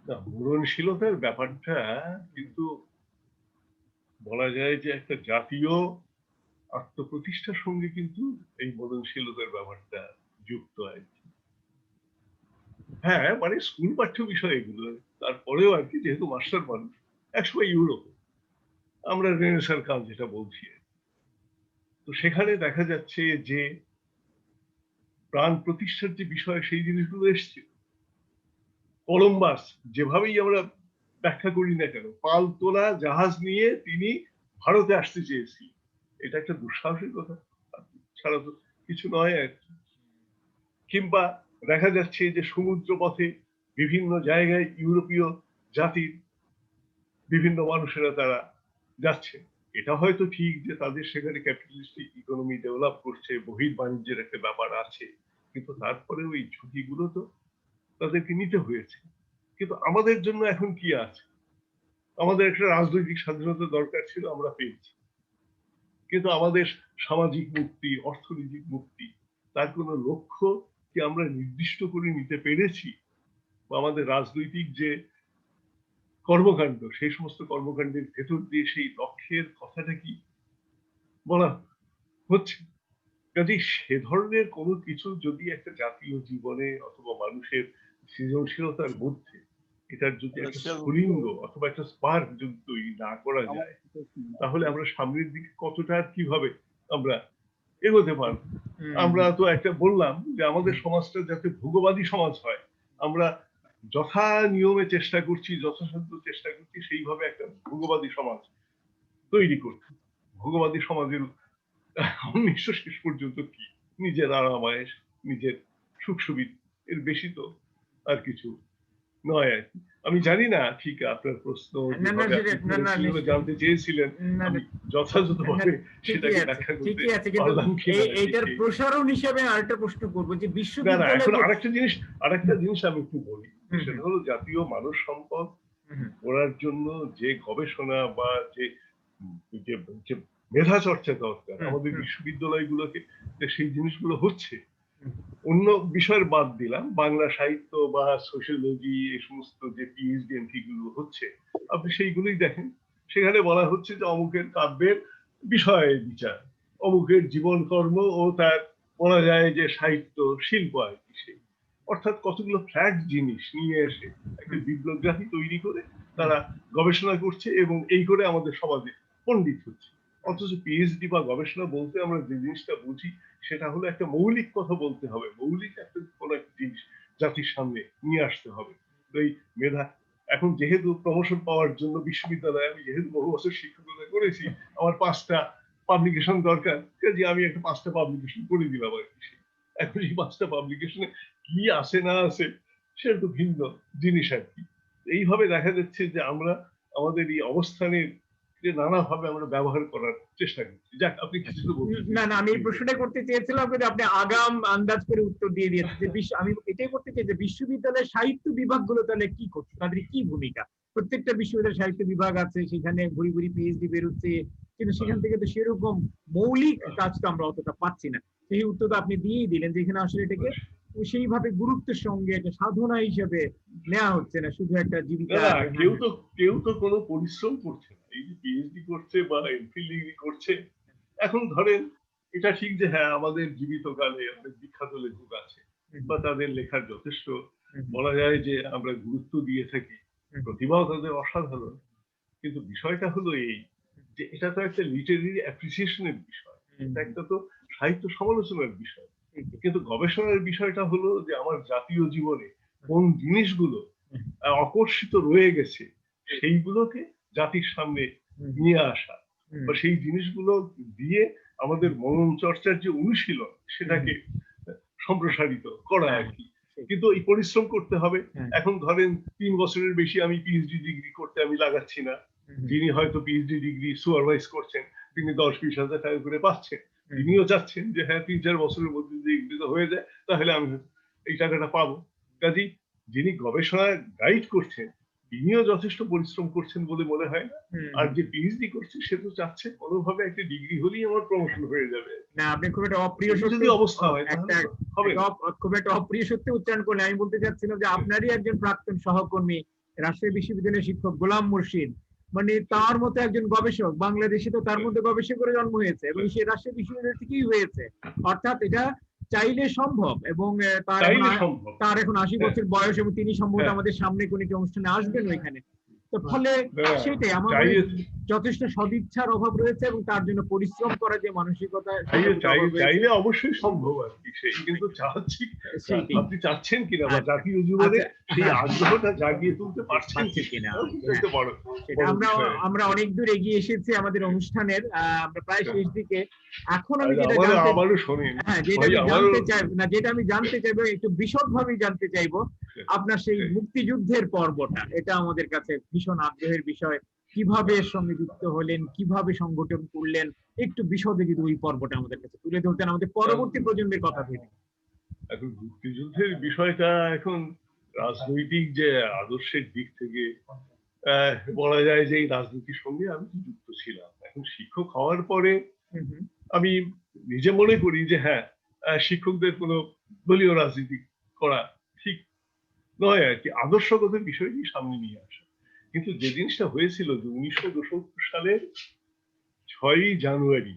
না, মননশীলতার ব্যাপারটা কিন্তু বলা যায় যে একটা জাতীয় আত্মপ্রতিষ্ঠার সঙ্গে কিন্তু এই মননশীলতার ব্যাপারটা যুক্ত আর কি। হ্যাঁ, মানে স্কুল পাঠ্য বিষয় এগুলো, তারপরেও আর কি, যেহেতু মাস্টার মানুষ, একসময় ইউরোপে আমরা রেনেসাঁর কাল যেটা বলছি, তো সেখানে দেখা যাচ্ছে যে প্রাণ প্রতিষ্ঠার যে বিষয়, সেই জিনিসগুলো এসছে। কলম্বাস, যেভাবেই আমরা ব্যাখ্যা করি না কেন, পাল তোলা জাহাজ নিয়ে তিনি ভারতে আসতে চেয়েছিলেন, এটা একটা দুঃসাহসিকতা ছাড়া তো কিছু নয় আর কি। কিংবা দেখা যাচ্ছে যে সমুদ্র পথে বিভিন্ন জায়গায় ইউরোপীয় জাতির বিভিন্ন মানুষেরা তারা যাচ্ছে। এটা হয়তো ঠিক যে তাদের সেখানে ক্যাপিটালিস্টিক ইকোনমি ডেভেলপ করছে, বহির্বাণিজ্যের একটা ব্যাপার আছে, কিন্তু তারপরেও এই ঝুঁকিগুলো তো তাদেরকে নিতে হয়েছে। কিন্তু আমাদের জন্য এখন কি আছে? আমাদের একটা রাজনৈতিক স্বাধীনতা দরকার ছিল, আমরা পেয়েছি। কিন্তু আমাদের সামাজিক মুক্তি, অর্থনৈতিক মুক্তি, তার কোনো লক্ষ্য কি আমরা নির্দিষ্ট করে নিতে পেরেছি? বা আমাদের রাজনৈতিক যে কর্মকাণ্ড, সেই সমস্ত কর্মকাণ্ডের ভেতর দিয়ে সেই লক্ষ্যের কথাটা কি বলা হচ্ছে? কাজেই সে ধরনের কোনো কিছু যদি একটা জাতীয় জীবনে অথবা মানুষের সৃজনশীলতার মধ্যে এটার যদি একটা স্ফুলিঙ্গ অথবা একটা স্পার্ক যদি তৈরি না করা যায়, তাহলে আমরা সামনের দিকে কতটা আর কিভাবে আমরা এগোতে পারবো? আমরা তো একটা বললাম যে আমাদের সমাজটা যাতে ভোগবাদী সমাজ হয়, আমরা যথা নিয়মে চেষ্টা করছি, যথাসাধ্য চেষ্টা করছি সেইভাবে একটা ভোগবাদী সমাজ তৈরি করতে। ভোগবাদী সমাজের উনিশশো শেষ পর্যন্ত কি? নিজের আরামায়েশ, নিজের সুখ সুবিধা, এর বেশি তো আর কিছু নয় আর কি। আমি জানি না ঠিক আপনার প্রশ্ন না, না, যেভাবে আপনি না, না, করেছিলেন বা জানতে চেয়েছিলেন, না, আমি না, যথাযথভাবে ঠিকই সেটাকে আছে, ব্যাখ্যা করতে ঠিকই আছে, কিন্তু পারলাম কিনা এইটার ঠিক। প্রসারণ হিসেবে আরেকটা প্রশ্ন করবো যে না, না, বিশ্ববিদ্যালয় এখন আরেকটা জিনিস আমি একটু বলি। হুম, সেটা হলো জাতীয় মানব সম্পদ হুম, করার জন্য যে গবেষণা বা যে যে যে মেধা চর্চা দরকার হুম, আমাদের হুম, বিশ্ববিদ্যালয়গুলোকে, সেই জিনিসগুলো হচ্ছে। হুম, অন্য বিষয়ের বাদ দিলাম, বাংলা সাহিত্য বা সোশিয়োলজি এই সমস্ত যে পিএইচডি এমফিল গুলো হচ্ছে, আপনি সেইগুলোই দেখেন। সেখানে বলা হচ্ছে যে অমুকের কাব্যের বিষয় বিচার, অমুকের জীবন কর্ম ও তার বলা যায় যে সাহিত্য শিল্প আর কি সেই। অর্থাৎ কতগুলো ফ্ল্যাট জিনিস নিয়ে এসে একটা বিপ্লবগ্রাহী তৈরি করে তারা গবেষণা করছে এবং এই করে আমাদের সমাজে পণ্ডিত হচ্ছে। অথচ পিএইচডি বা গবেষণা বলতে আমরা যে জিনিসটা বুঝি সেটা হলো একটা মৌলিক কথা বলতে হবে, মৌলিক একটা কোনো একটা জিনিস জাতির সামনে নিয়ে আসতে হবে। তো এই মেধা, এখন যেহেতু প্রমোশন পাওয়ার জন্য বিশ্ববিদ্যালয়ে আমি যেহেতু বহু বছর শিক্ষকতা করেছি, আমার 5টা পাবলিকেশন দরকার, যে আমি একটা 5টা পাবলিকেশন করে দিলাম আর কি। এখন এই 5টা পাবলিকেশনে কি আছে না আছে সেটা তো ভিন্ন জিনিস আর কি। এইভাবে দেখা যাচ্ছে যে আমরা আমাদের এই অবস্থানের যে নানাভাবে আমরা ব্যবহার করার চেষ্টা করছি। যাক, আপনি কিছু তো বলতে না, না, আমি এই চেয়েছিলেন। প্রশ্নটা করতে চেয়েছিলাম কিন্তু আপনি আগাম আন্দাজ করে উত্তর দিয়ে দিয়েছেন যে আমি এটাই করতে চাই যে বিশ্ববিদ্যালয়ের সাহিত্য বিভাগগুলো তাহলে কি করছে, তাদের কি ভূমিকা? প্রত্যেকটা বিশ্ববিদ্যালয়ের সাহিত্য বিভাগ আছে, সেখানে ভুরি ভুরি পিএইচডি বেরোচ্ছে, কিন্তু সেখান থেকে তো সেরকম মৌলিক কাজ তো আমরা অতটা পাচ্ছি না। সেই উত্তর তো আপনি দিয়েই দিলেন যে এখানে আসলে এটাকে সেইভাবে গুরুত্বের সঙ্গে একটা সাধনা হিসেবে নেওয়া হচ্ছে না, শুধু একটা না, জীবিকা। না, কেউ তো কোনো পরিশ্রম করছে না। এই যে পিএইচডি করছে বা এমফিল ডিগ্রি করছে, এখন ধরেন এটা ঠিক যে হ্যাঁ আমাদের জীবিতকালে অনেক বিখ্যাত লেখক আছে বা তাদের লেখার যথেষ্ট বলা যায় যে আমরা গুরুত্ব দিয়ে থাকি, প্রতিভাও তাদের অসাধারণ। কিন্তু বিষয়টা হলো এই যে এটা তো একটা লিটারেরি অ্যাপ্রিসিয়েশনের বিষয়, এটা একটা তো সাহিত্য সমালোচনার বিষয়। কিন্তু গবেষণার বিষয়টা হলো যে আমার জাতীয় জীবনে কোন জিনিসগুলো অকর্ষিত রয়ে গেছে সেইগুলোকে জাতির সামনে নিয়ে আসা বা সেই জিনিসগুলো দিয়ে আমাদের মনন চর্চার যে অনুশীলন সেটাকে সম্প্রসারিত করা আর কি। কিন্তু এই পরিশ্রম করতে হবে। এখন ধরেন 3 বছরের বেশি আমি পিএইচডি ডিগ্রি করতে আমি লাগাচ্ছি না। যিনি হয়তো পিএইচডি ডিগ্রি সুপারভাইজ করছেন তিনি 10-20 হাজার টাকা করে পাচ্ছেন, তিনিও চাচ্ছেন যে হ্যাঁ 3-4 বছরের মধ্যে যদি ডিগ্রি হয়ে যায় তাহলে আমি এই টাকাটা পাবো। কাজেই যিনি গবেষণায় গাইড করছেন তিনিও যথেষ্ট পরিশ্রম করছেন বলে মনে হয় না। আর যে পিএইচডি করছে সে তো চাচ্ছে কোনোভাবে একটা ডিগ্রি হলেই আমার প্রমোশন হয়ে যাবে। না, আপনি খুব একটা অপ্রিয় সত্যি যদি অবস্থা হয় তাহলে হবে খুব একটা অপ্রিয় সত্যি উচ্চারণ করলে আমি বলতে চাচ্ছিলাম যে আপনারই একজন প্রাক্তন সহকর্মী রাজশাহী বিশ্ববিদ্যালয়ের শিক্ষক গোলাম মুর্শিদ, মানে তার মতো একজন গবেষক বাংলাদেশে তো তার মধ্যে গবেষকের জন্ম হয়েছে এবং সে রাজশাহী বিশ্ববিদ্যালয় থেকেই হয়েছে। অর্থাৎ এটা চাইলে সম্ভব এবং তার এখন 80 বছর বয়স এবং তিনি সম্ভবত আমাদের সামনে কোন একটি অনুষ্ঠানে আসবেন ওইখানে। তো ফলে হ্যাঁ, সেটাই আমার চাইলে যথেষ্ট সদিচ্ছার অভাব রয়েছে এবং তার জন্য পরিশ্রম করার যে মানসিকতা সেটার প্রতি অভাব রয়েছে। চাইলে অবশ্যই সম্ভব আর কি, সেই কিন্তু চাচ্ছি সেইটাই। আপনি চাচ্ছেন কিনা বা আচ্ছা, জাতীয় জীবনে আচ্ছা, সেই হ্যাঁ, আগ্রহটা জাগিয়ে তুলতে পারছেন পারছি কিনা, কিন্তু হ্যাঁ। একটা বড় সেটা বড় আমরা বিষয়। আমরা অনেক দূর এগিয়ে এসেছি আমাদের অনুষ্ঠানের, আমরা প্রায় শেষ দিকে। এখন আমি যেটা আমারও জানতে, আমারও শোনেন হ্যাঁ, যেটা ভাই, আমি আমারও জানতে চাই না, যেটা আমি জানতে চাইবো একটু বিশদভাবে জানতে চাইবো আপনার সেই মুক্তিযুদ্ধের পর্বটা, এটা আমাদের কাছে ভীষণ আগ্রহের বিষয়। কিভাবে এর সঙ্গে যুক্ত হলেন, কিভাবে সংগঠন করলেন, একটু বিশদে যদি ওই পর্বটা আমাদের কাছে তুলে ধরতেন আমাদের পরবর্তী প্রজন্মের কথা ভেবে। এখন মুক্তিযুদ্ধের বিষয়টা এখন রাজনৈতিক যে আদর্শের দিক থেকে বলা যায় যে এই রাজনীতির সঙ্গে আমি তো যুক্ত ছিলাম। এখন শিক্ষক হওয়ার পরে হুম, হুম, আমি নিজে মনে করি যে হ্যাঁ, শিক্ষকদের কোনো দলীয় রাজনীতি করা ঠিক নয় আর কি, আদর্শগত বিষয়টি সামনে নিয়ে আসা। কিন্তু যে জিনিসটা হয়েছিল যে 1969 সালের 6ই জানুয়ারি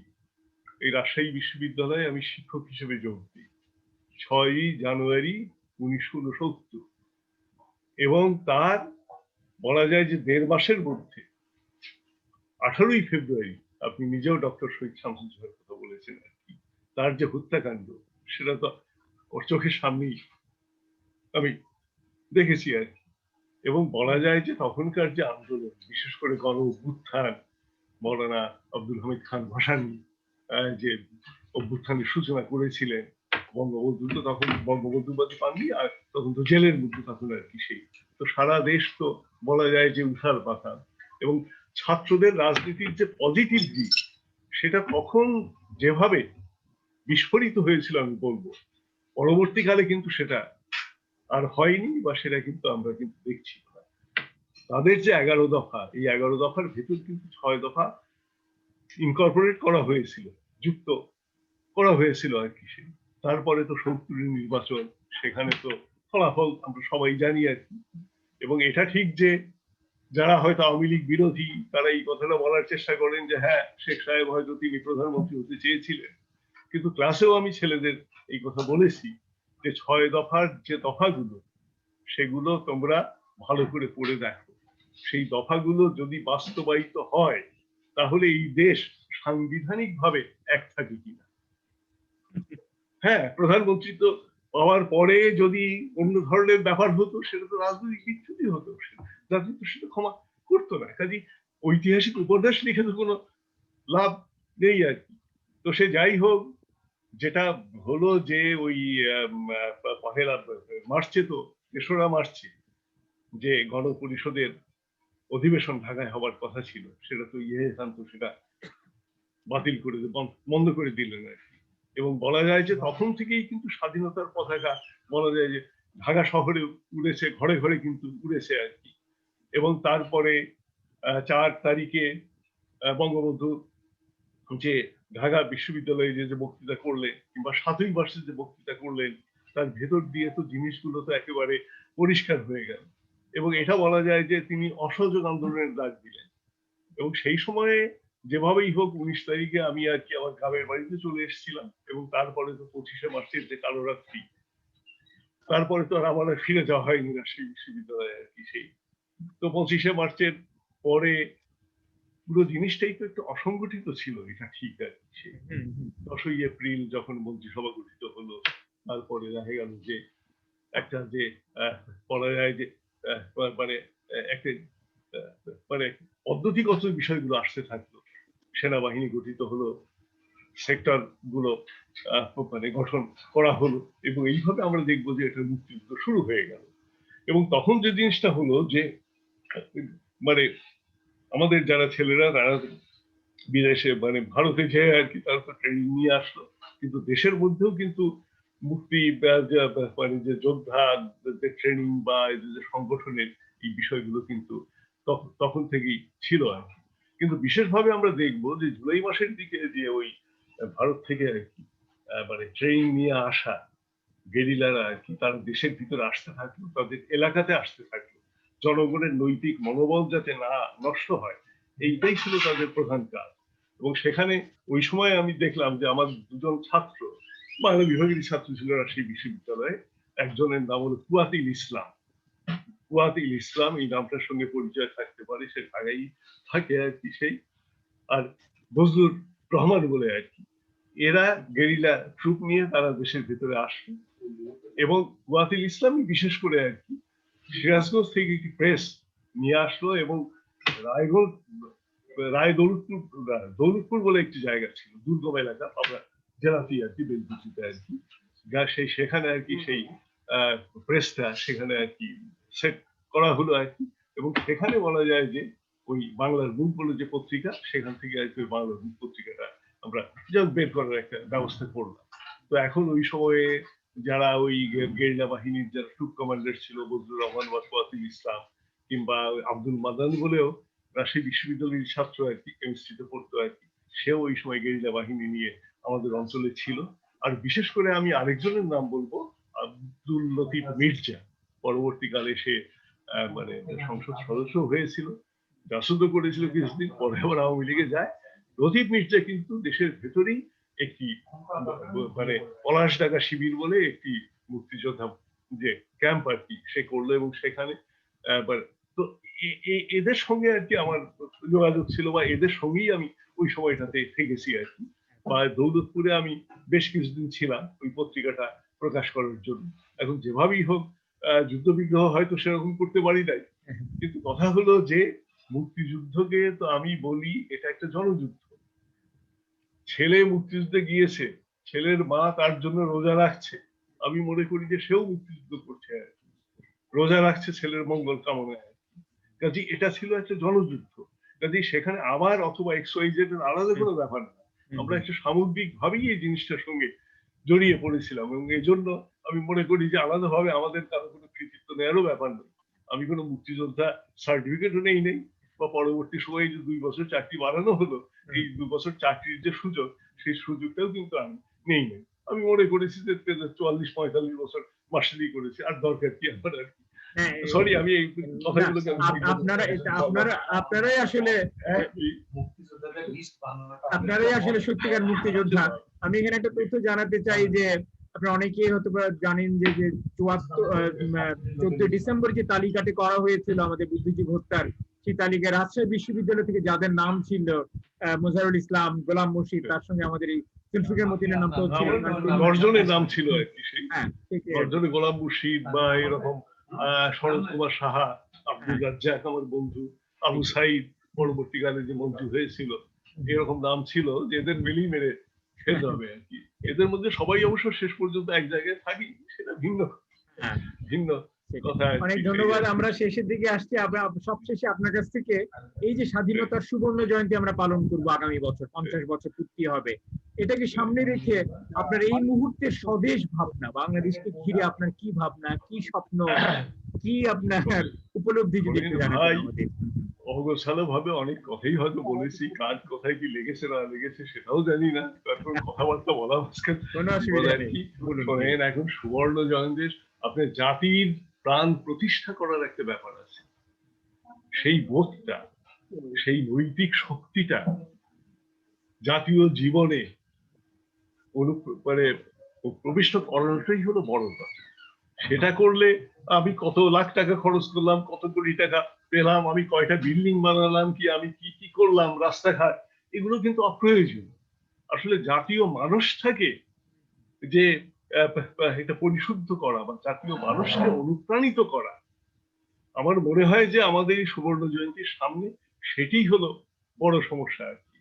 এই রাজশাহী বিশ্ববিদ্যালয়ে আমি শিক্ষক হিসেবে যোগ দিই। 6ই জানুয়ারি 1969, এবং তার বলা যায় যে 1.5 মাসের মধ্যে 18ই ফেব্রুয়ারি আপনি নিজেও ডক্টর শহীদ শামসুজ্জামানের কথা বলেছেন আর কি, তার যে হত্যাকাণ্ড সেটা তো ওর চোখের সামনেই আমি দেখেছি আর কি। এবং বলা যায় যে তখনকার যে আন্দোলন, বিশেষ করে গণ অভ্যুত্থান, মৌলানা আব্দুল হামিদ খান ভাসানী যে অভ্যুত্থানের সূচনা করেছিলেন, বঙ্গবন্ধু তো তখন বঙ্গবন্ধু উপাধি পাননি, আর তখন তো জেলের মধ্যে তখন আর কি সেই, তো সারা দেশ তো বলা যায় যে উঠার পাতা। এবং ছাত্রদের রাজনীতির যে পজিটিভ দিক সেটা তখন যেভাবে বিস্ফোরিত হয়েছিল আমি বলবো, পরবর্তীকালে কিন্তু সেটা আর হয়নি, বা সেটা কিন্তু আমরা কিন্তু দেখছি না। তাদের যে 11 দফা, এই 11 দফার ভেতর কিন্তু 6 দফা ইনকর্পোরেট করা হয়েছিল, যুক্ত করা হয়েছিল আর কি। তারপরে তো 70-এর নির্বাচন, সেখানে তো ফলাফল আমরা সবাই জানি আর কি। এবং এটা ঠিক যে যারা হয়তো আওয়ামী লীগ বিরোধী তারা এই কথাটা বলার চেষ্টা করেন যে হ্যাঁ, শেখ সাহেব হয়তো তিনি প্রধানমন্ত্রী হতে চেয়েছিলেন, কিন্তু ক্লাসেও আমি ছেলেদের এই কথা বলেছি যে 6 দফার যে দফাগুলো সেগুলো তোমরা ভালো করে পড়ে দেখো, সেই দফাগুলো যদি বাস্তবায়িত হয় তাহলে এই দেশ সাংবিধানিক ভাবে এক থাকে কিনা। হ্যাঁ, প্রধানমন্ত্রী তো পাওয়ার পরে যদি অন্য ধরনের ব্যাপার হতো সেটা তো রাজনৈতিক বিচ্যুতি হতো, রাজনীতি সেটা ক্ষমা করতো না। কাজে ঐতিহাসিক উপদেশ লিখে তো কোনো লাভ নেই আর কি। তো সে যাই হোক, যেটা হলো যে ওই পহেলা মার্চে, তো 3রা মার্চে যে গণপরিষদের অধিবেশন ঢাকায় হবার কথা ছিল সেটা তো সেটা বাতিল করে বন্ধ করে দিলেন আর কি। এবং বলা যায় যে তখন থেকেই কিন্তু স্বাধীনতার পতাকা বলা যায় যে ঢাকা শহরে উড়েছে, ঘরে ঘরে কিন্তু উড়েছে আর কি। এবং তারপরে 4 তারিখে বঙ্গবন্ধু যে ঢাকা বিশ্ববিদ্যালয়ে যে বক্তৃতা করলেন, কিংবা 7ই মার্চে যে বক্তৃতা করলেন, তার ভেতর দিয়ে তো জিনিসগুলো তো একেবারে পরিষ্কার হয়ে গেল। এবং এটা বলা যায় যে তিনি অসহযোগ আন্দোলনের ডাক দিলেন। এবং সেই সময়ে যেভাবেই হোক 19 তারিখে আমি আর কি আমার গ্রামের বাড়িতে চলে এসেছিলাম, এবং তারপরে তো 25শে মার্চের যে কালো রাত্রি, তারপরে তো আর আমার ফিরে যাওয়া হয়নি রাজশাহী বিশ্ববিদ্যালয়ে আর কি। সেই তো 25শে মার্চের পরে পুরো জিনিসটাই তো একটু অসংগঠিত ছিল, এটা ঠিক আর কি। সেই 10ই এপ্রিল যখন মন্ত্রিসভা গঠিত হলো, তারপরে দেখা গেল যে একটা যে বলা যায় যে মানে একটা মানে পদ্ধতিগত বিষয়গুলো আসতে থাকলো, সেনাবাহিনী গঠিত হলো, সেক্টর গুলো মানে গঠন করা হলো, এবং এইভাবে আমরা দেখবো যে এটা মুক্তিযুদ্ধ শুরু হয়ে গেল। এবং তখন যে জিনিসটা হলো যে মানে আমাদের যারা ছেলেরা তারা বিদেশে মানে ভারতে যেয়ে আর কি তারা তো ট্রেনিং নিয়ে আসলো, কিন্তু দেশের মধ্যেও কিন্তু মুক্তি মানে যে যোদ্ধা ট্রেনিং বা যে সংগঠনের এই বিষয়গুলো কিন্তু তখন থেকেই ছিল আর কি। কিন্তু বিশেষভাবে আমরা দেখবো যে জুলাই মাসের দিকে যে ওই ভারত থেকে আর কি মানে ট্রেনিং নিয়ে আসা গেরিলারা আর কি তারা দেশের ভিতরে আসতে থাকলো, তাদের এলাকাতে আসতে থাকলো, জনগণের নৈতিক মনোবল যাতে না নষ্ট হয়, এইটাই ছিল তাদের প্রধান কাজ। এবং সেখানে ওই সময় আমি দেখলাম যে আমার 2জন ছাত্র, বাংলা বিভাগেরই ছাত্র ছিল রাজশাহী বিশ্ববিদ্যালয়ে, একজনের নাম হলো কুয়াতিল ইসলাম, ওয়াতিল ইসলাম এই নামটার সঙ্গে পরিচয় থাকতে পারে, সে ঢাকাই থাকে আর কি সেই। আর বজলুর রহমান বলে আর কি, এরা গেরিলা ট্রুপ নিয়ে তারা দেশের ভিতরে আসলো এবং ওয়াতিল ইসলামই বিশেষ করে আর কি সিরাজগঞ্জ থেকে একটি প্রেস নিয়ে আসলো এবং রায়গঞ্জ দৌলতপুর বলে একটি জায়গা ছিল, দুর্গম এলাকা, আমরা জেলাতেই আর কি, বেলকুচিতে আর কি, সেখানে আর কি সেই প্রেসটা সেখানে আর কি সেট করা হলো আর কি। এবং সেখানে বলা যায় যে ওই বাংলার বুক বলে যে পত্রিকা, সেখান থেকে আর কি বাংলার বুক পত্রিকাটা আমরা বের করার একটা ব্যবস্থা করলাম। তো এখন ওই সময়ে যারা ওই গেরিলা বাহিনীর যারা ট্রুপ কমান্ডার ছিল, বজলুর রহমান বা ওয়াতিল ইসলাম কিংবা আব্দুল মাদান বলেও রাজশাহী বিশ্ববিদ্যালয়ের ছাত্র আর কি, কেমিস্ট্রিতে পড়তো আর কি, সেও ওই সময় গেরিলা বাহিনী নিয়ে আমাদের অঞ্চলে ছিল। আর বিশেষ করে আমি আরেকজনের নাম বলবো, আব্দুল লতিফ মির্জা। পরবর্তীকালে সে মানে সংসদ সদস্য হয়েছিল, রাজত্ব করেছিল কিছুদিন, পরে আবার আওয়ামী লীগে যায়। লতিফ মির্জা কিন্তু দেশের ভেতরেই একটি মানে পলাশডাঙ্গা শিবির বলে একটি মুক্তিযোদ্ধা যে ক্যাম্প আর কি সে করলো এবং সেখানে তো এদের সঙ্গে আর কি আমার যোগাযোগ ছিল, বা এদের সঙ্গেই আমি ওই সময়টাতে থেকেছি আর কি। বা দৌলতপুরে আমি বেশ কিছুদিন ছিলাম ওই পত্রিকাটা প্রকাশ করার জন্য। এখন যেভাবেই হোক যুদ্ধ বিগ্রহ হয়তো সেরকম করতে পারি নাই, কিন্তু কথা হলো যে মুক্তিযুদ্ধকে তো আমি বলি এটা একটা জনযুদ্ধ। ছেলে মুক্তিযুদ্ধে গিয়েছে, ছেলের মা তার জন্য রোজা রাখছে, আমি মনে করি যে সেও মুক্তিযুদ্ধ করছে, রোজা রাখছে ছেলের মঙ্গল কামনায়। কাজে এটা ছিল একটা জনযুদ্ধ। কাজে সেখানে আবার অথবা XYZ এর আলাদা কোনো ব্যাপার না, আমরা একটা সামগ্রিক ভাবেই এই জিনিসটার সঙ্গে জড়িয়ে পড়েছিলাম এবং এই জন্য আমি মনে করি যে আলাদাভাবে আমাদের কারো কোনো কৃতিত্ব নেওয়ারও ব্যাপার নেই। আমি কোনো মুক্তিযোদ্ধা সার্টিফিকেটও নেই বা পরবর্তী সময়ে যে 2 বছর চাকরি বাড়ানো হলো, এই 2 বছর চাকরির যে সুযোগ, সেই সুযোগটাও কিন্তু আমি নেই। আমি মনে করেছি যে 44-45 বছর মাস্টারি করেছি, আর দরকার কি আমার আর কি। সরি আমি এই কথাগুলোকে আপনারাই আসলে সত্যিকার মুক্তিযোদ্ধা। আমি এখানে একটা তথ্য জানাতে চাই যে আপনারা অনেকেই হয়তো জানেন যে 14 ডিসেম্বর যে তালিকাটি করা হয়েছিল আমাদের বুদ্ধিজীবী হত্যার, সেই তালিকায় রাজশাহী বিশ্ববিদ্যালয় থেকে যাদের নাম ছিল মোজারুল ইসলাম, গোলাম মুর্শিদ, তার সঙ্গে আমাদের এই জুলফিকার মতিনের নামটাও ছিল। 10 জনের নাম ছিল আর কি, সেই 10 জনে গোলাম মুর্শিদ বা এরকম শরৎ কুমার সাহা, আব্দুল রাজ্জাক আমার বন্ধু, আবু সাইদ পরবর্তীকালে যে মন্ত্রী হয়েছিল, এরকম নাম ছিল যে এদের মিলিয়ে মেরে খেলতে হবে আর কি। এদের মধ্যে সবাই অবশ্য শেষ পর্যন্ত এক জায়গায় থাকি, সেটা ভিন্ন কথা। অনেক ধন্যবাদ। আমরা শেষের দিকে আসছি। সবশেষে আপনার কাছ থেকে এই যে স্বাধীনতার সুবর্ণ জয়ন্তী আমরা পালন করব আগামী বছর, 50 বছর পূর্তি হবে, এটাকে সামনে রেখে আপনার এই মুহূর্তের স্বদেশ ভাবনা, বাংলাদেশকে ঘিরে আপনার কি ভাবনা, কি স্বপ্ন, কি আপনার উপলব্ধি যদি একটু জানাতেন আমাদের। অগোছালো ভাবে অনেক কথাই হয়তো বলেছি, কার কোথায় কি লেগেছে না লেগেছে সেটাও জানি না, তারপর কথাবার্তা বলা মুশকিল। শোনেন, এখন সুবর্ণ জয়ন্তী আপনার জাতির প্রাণ প্রতিষ্ঠা করার একটা ব্যাপার আছে, সেই বোধটা, সেই নৈতিক শক্তিটা জাতীয় জীবনে মানে প্রবিষ্ট করানোটাই হলো বড় কথা। সেটা করলে আমি কত লাখ টাকা খরচ করলাম, কত কোটি টাকা পেলাম, আমি কয়টা বিল্ডিং বানালাম, কি আমি কি কি করলাম, রাস্তাঘাট, এগুলো কিন্তু অপ্রয়োজন। আসলে জাতীয় মানুষটাকে যে এটা পরিশুদ্ধ করা বা জাতীয় মানুষকে অনুপ্রাণিত করা, আমার মনে হয় যে আমাদের এই সুবর্ণ জয়ন্তীর সামনে সেটাই হলো বড় সমস্যা আর কি।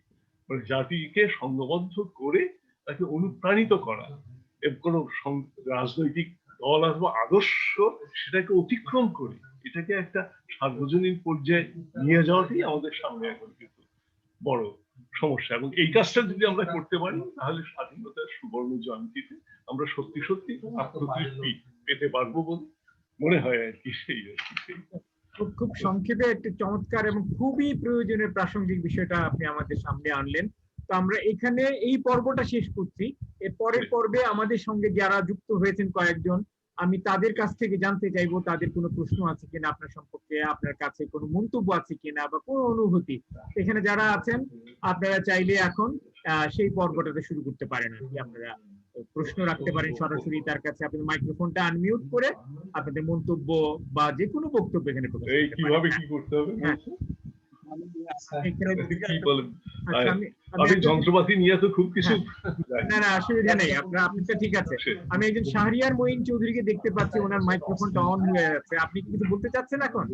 মানে জাতিকে সংঘবদ্ধ করে তাকে অনুপ্রাণিত করা, কোনো রাজনৈতিক দল অথবা আদর্শ সেটাকে অতিক্রম করে এটাকে একটা সার্বজনীন পর্যায়ে নিয়ে যাওয়াটাই আমাদের সামনে এখন কিন্তু বড় সমস্যা। এবং এই কাজটা যদি আমরা করতে পারি, তাহলে স্বাধীনতার সুবর্ণ জয়ন্তীতে আমরা সত্যি সত্যি আত্মতৃপ্তি পেতে পারবো বলে মনে হয় আর কি। সেই খুব সংক্ষেপে একটি চমৎকার এবং খুবই প্রয়োজনীয় প্রাসঙ্গিক বিষয়টা আপনি আমাদের সামনে আনলেন। তো আমরা এখানে এই পর্বটা শেষ করছি। এর পরের পর্বে আমাদের সঙ্গে যারা যুক্ত হয়েছেন কয়েকজন, আমি তাদের কাছ থেকে জানতে চাইবো তাদের কোনো প্রশ্ন আছে কিনা আপনার সম্পর্কে, আপনার কাছে কোনো মন্তব্য আছে কিনা বা কোনো অনুভূতি। এখানে যারা আছেন আপনারা চাইলে এখন সেই পর্বটাতে শুরু করতে পারেন আর কি। আপনারা প্রশ্ন রাখতে পারেন সরাসরি তার কাছে। আপনাদের মাইক্রোফোনটা আনমিউট করে আপনাদের মন্তব্য বা যে কোনো বক্তব্য এখানে প্রকাশ এই করতে পারেন। কিভাবে কি করতে হবে হ্যাঁ, এখানে কি বলেন? আচ্ছা, আমি যন্ত্রপাতি নিয়ে তো খুব কিছু না না অসুবিধা নেই, আপনারটা ঠিক আছে। আমি একজন শাহরিয়ার মঈন চৌধুরীকে দেখতে পাচ্ছি, ওনার মাইক্রোফোনটা অন হয়ে আছে। আপনি কি কিছু বলতে চাচ্ছেন এখন?